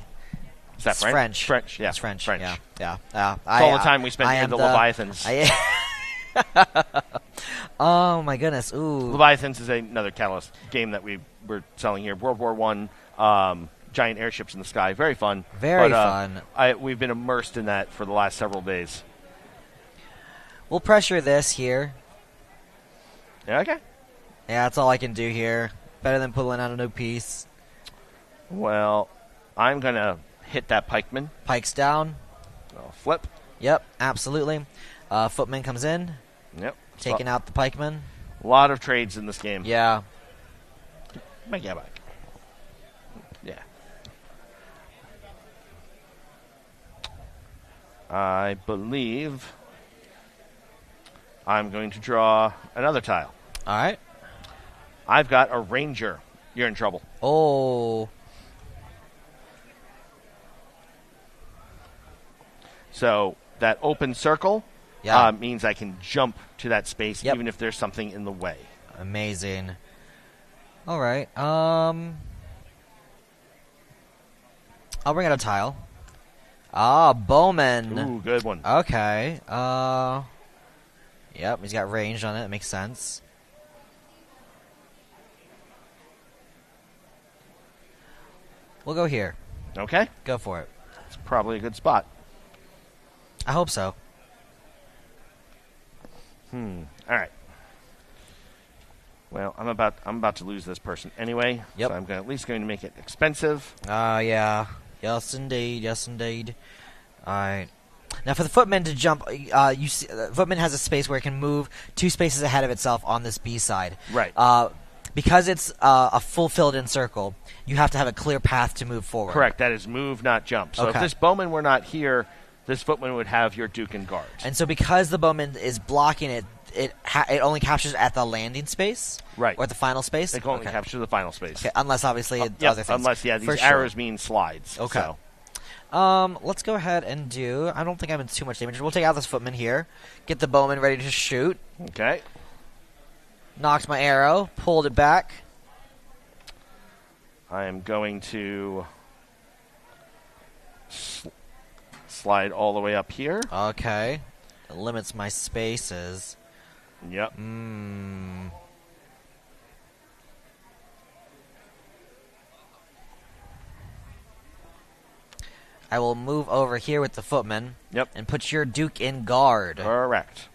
Is that French? French. Yeah. It's French. French. Yeah. It's all the time we spend here, the Leviathans. Oh, my goodness. Ooh. Leviathans is another Catalyst game that we're selling here. World War I, giant airships in the sky. Very fun. Very fun. We've been immersed in that for the last several days. We'll pressure this here. Yeah, okay. Yeah, that's all I can do here. Better than pulling out a new piece. Well, I'm going to hit that pikeman. Pikes down. I'll flip. Yep, absolutely. Footman comes in. Yep. Taking out the pikeman. A lot of trades in this game. Yeah. Make it back. Yeah. I believe I'm going to draw another tile. All right. I've got a ranger. You're in trouble. Oh. So that open circle means I can jump to that space even if there's something in the way. Amazing. All right. I'll bring out a tile. Bowman. Ooh, good one. Okay. Yep, he's got range on it. That makes sense. We'll go here. Okay. Go for it. It's probably a good spot. I hope so. All right. Well, I'm about to lose this person anyway. Yep. So I'm at least going to make it expensive. Yeah. Yes, indeed. All right. Now, for the footman to jump, you see, footman has a space where it can move 2 spaces ahead of itself on this B side. Right. Because it's a full filled-in circle, you have to have a clear path to move forward. Correct. That is move, not jump. So if this bowman were not here, this footman would have your Duke and guard. And so because the bowman is blocking it, it only captures at the landing space, right, or the final space. It can only capture the final space. Okay, unless obviously other things. Unless these arrows mean slides. Okay. So. Let's go ahead and do. I don't think I'm in too much damage. We'll take out this footman here. Get the bowman ready to shoot. Okay. Knocked my arrow. Pulled it back. I am going to slide all the way up here. Okay. It limits my spaces. Yep. I will move over here with the footman. Yep. And put your duke in guard. Correct.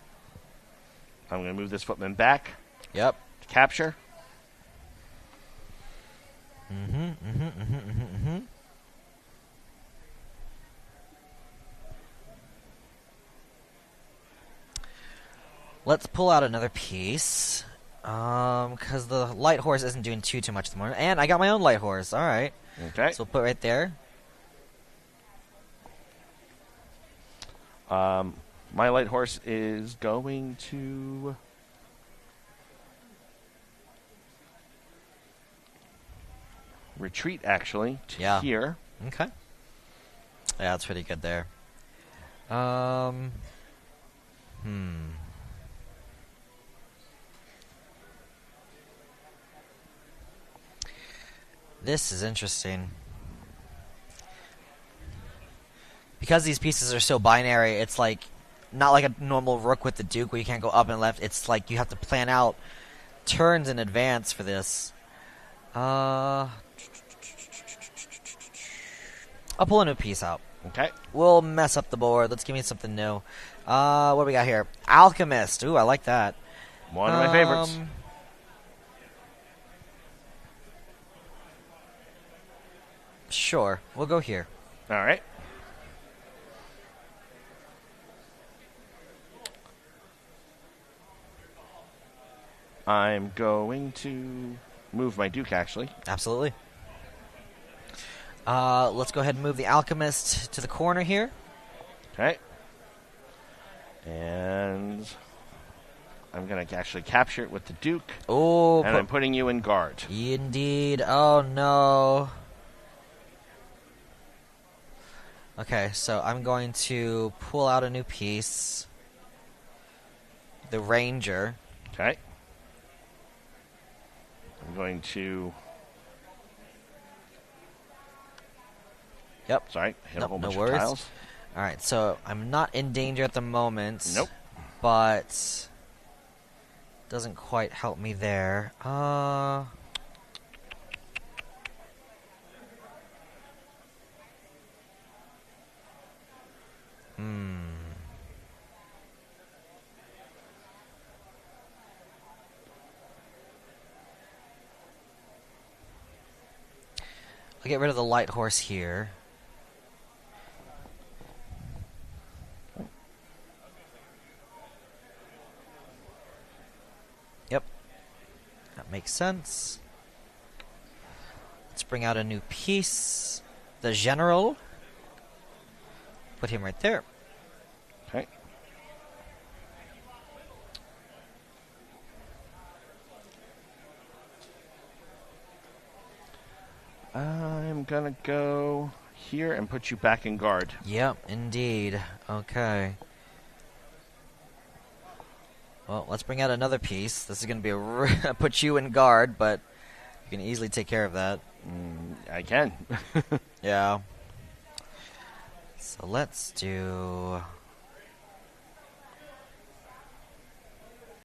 I'm going to move this footman back. Yep. To capture. Let's pull out another piece. Because the light horse isn't doing too much at the moment. And I got my own light horse. All right. Okay. So we'll put it right there. My light horse is going to retreat, actually, to here. Okay. Yeah, that's pretty good there. This is interesting. Because these pieces are so binary, it's like not like a normal rook with the duke where you can't go up and left. It's like you have to plan out turns in advance for this. I'll pull a new piece out. Okay. We'll mess up the board. Let's give me something new. What do we got here? Alchemist. Ooh, I like that. One of my favorites. Sure. We'll go here. All right. I'm going to move my duke, actually. Absolutely. Let's go ahead and move the alchemist to the corner here. Okay. And I'm going to actually capture it with the duke. Oh, and I'm putting you in guard. Indeed. Oh, no. Okay, so I'm going to pull out a new piece. The ranger. Okay. I'm going to... Yep. Sorry, hit a whole bunch worries. of tiles. All right, so I'm not in danger at the moment. Nope. But doesn't quite help me there. I'll get rid of the light horse here. Yep. That makes sense. Let's bring out a new piece. The general. Put him right there. Okay. I'm going to go here and put you back in guard. Yep, indeed. Okay. Well, let's bring out another piece. This is going to be put you in guard, but you can easily take care of that. I can. Yeah. So let's do...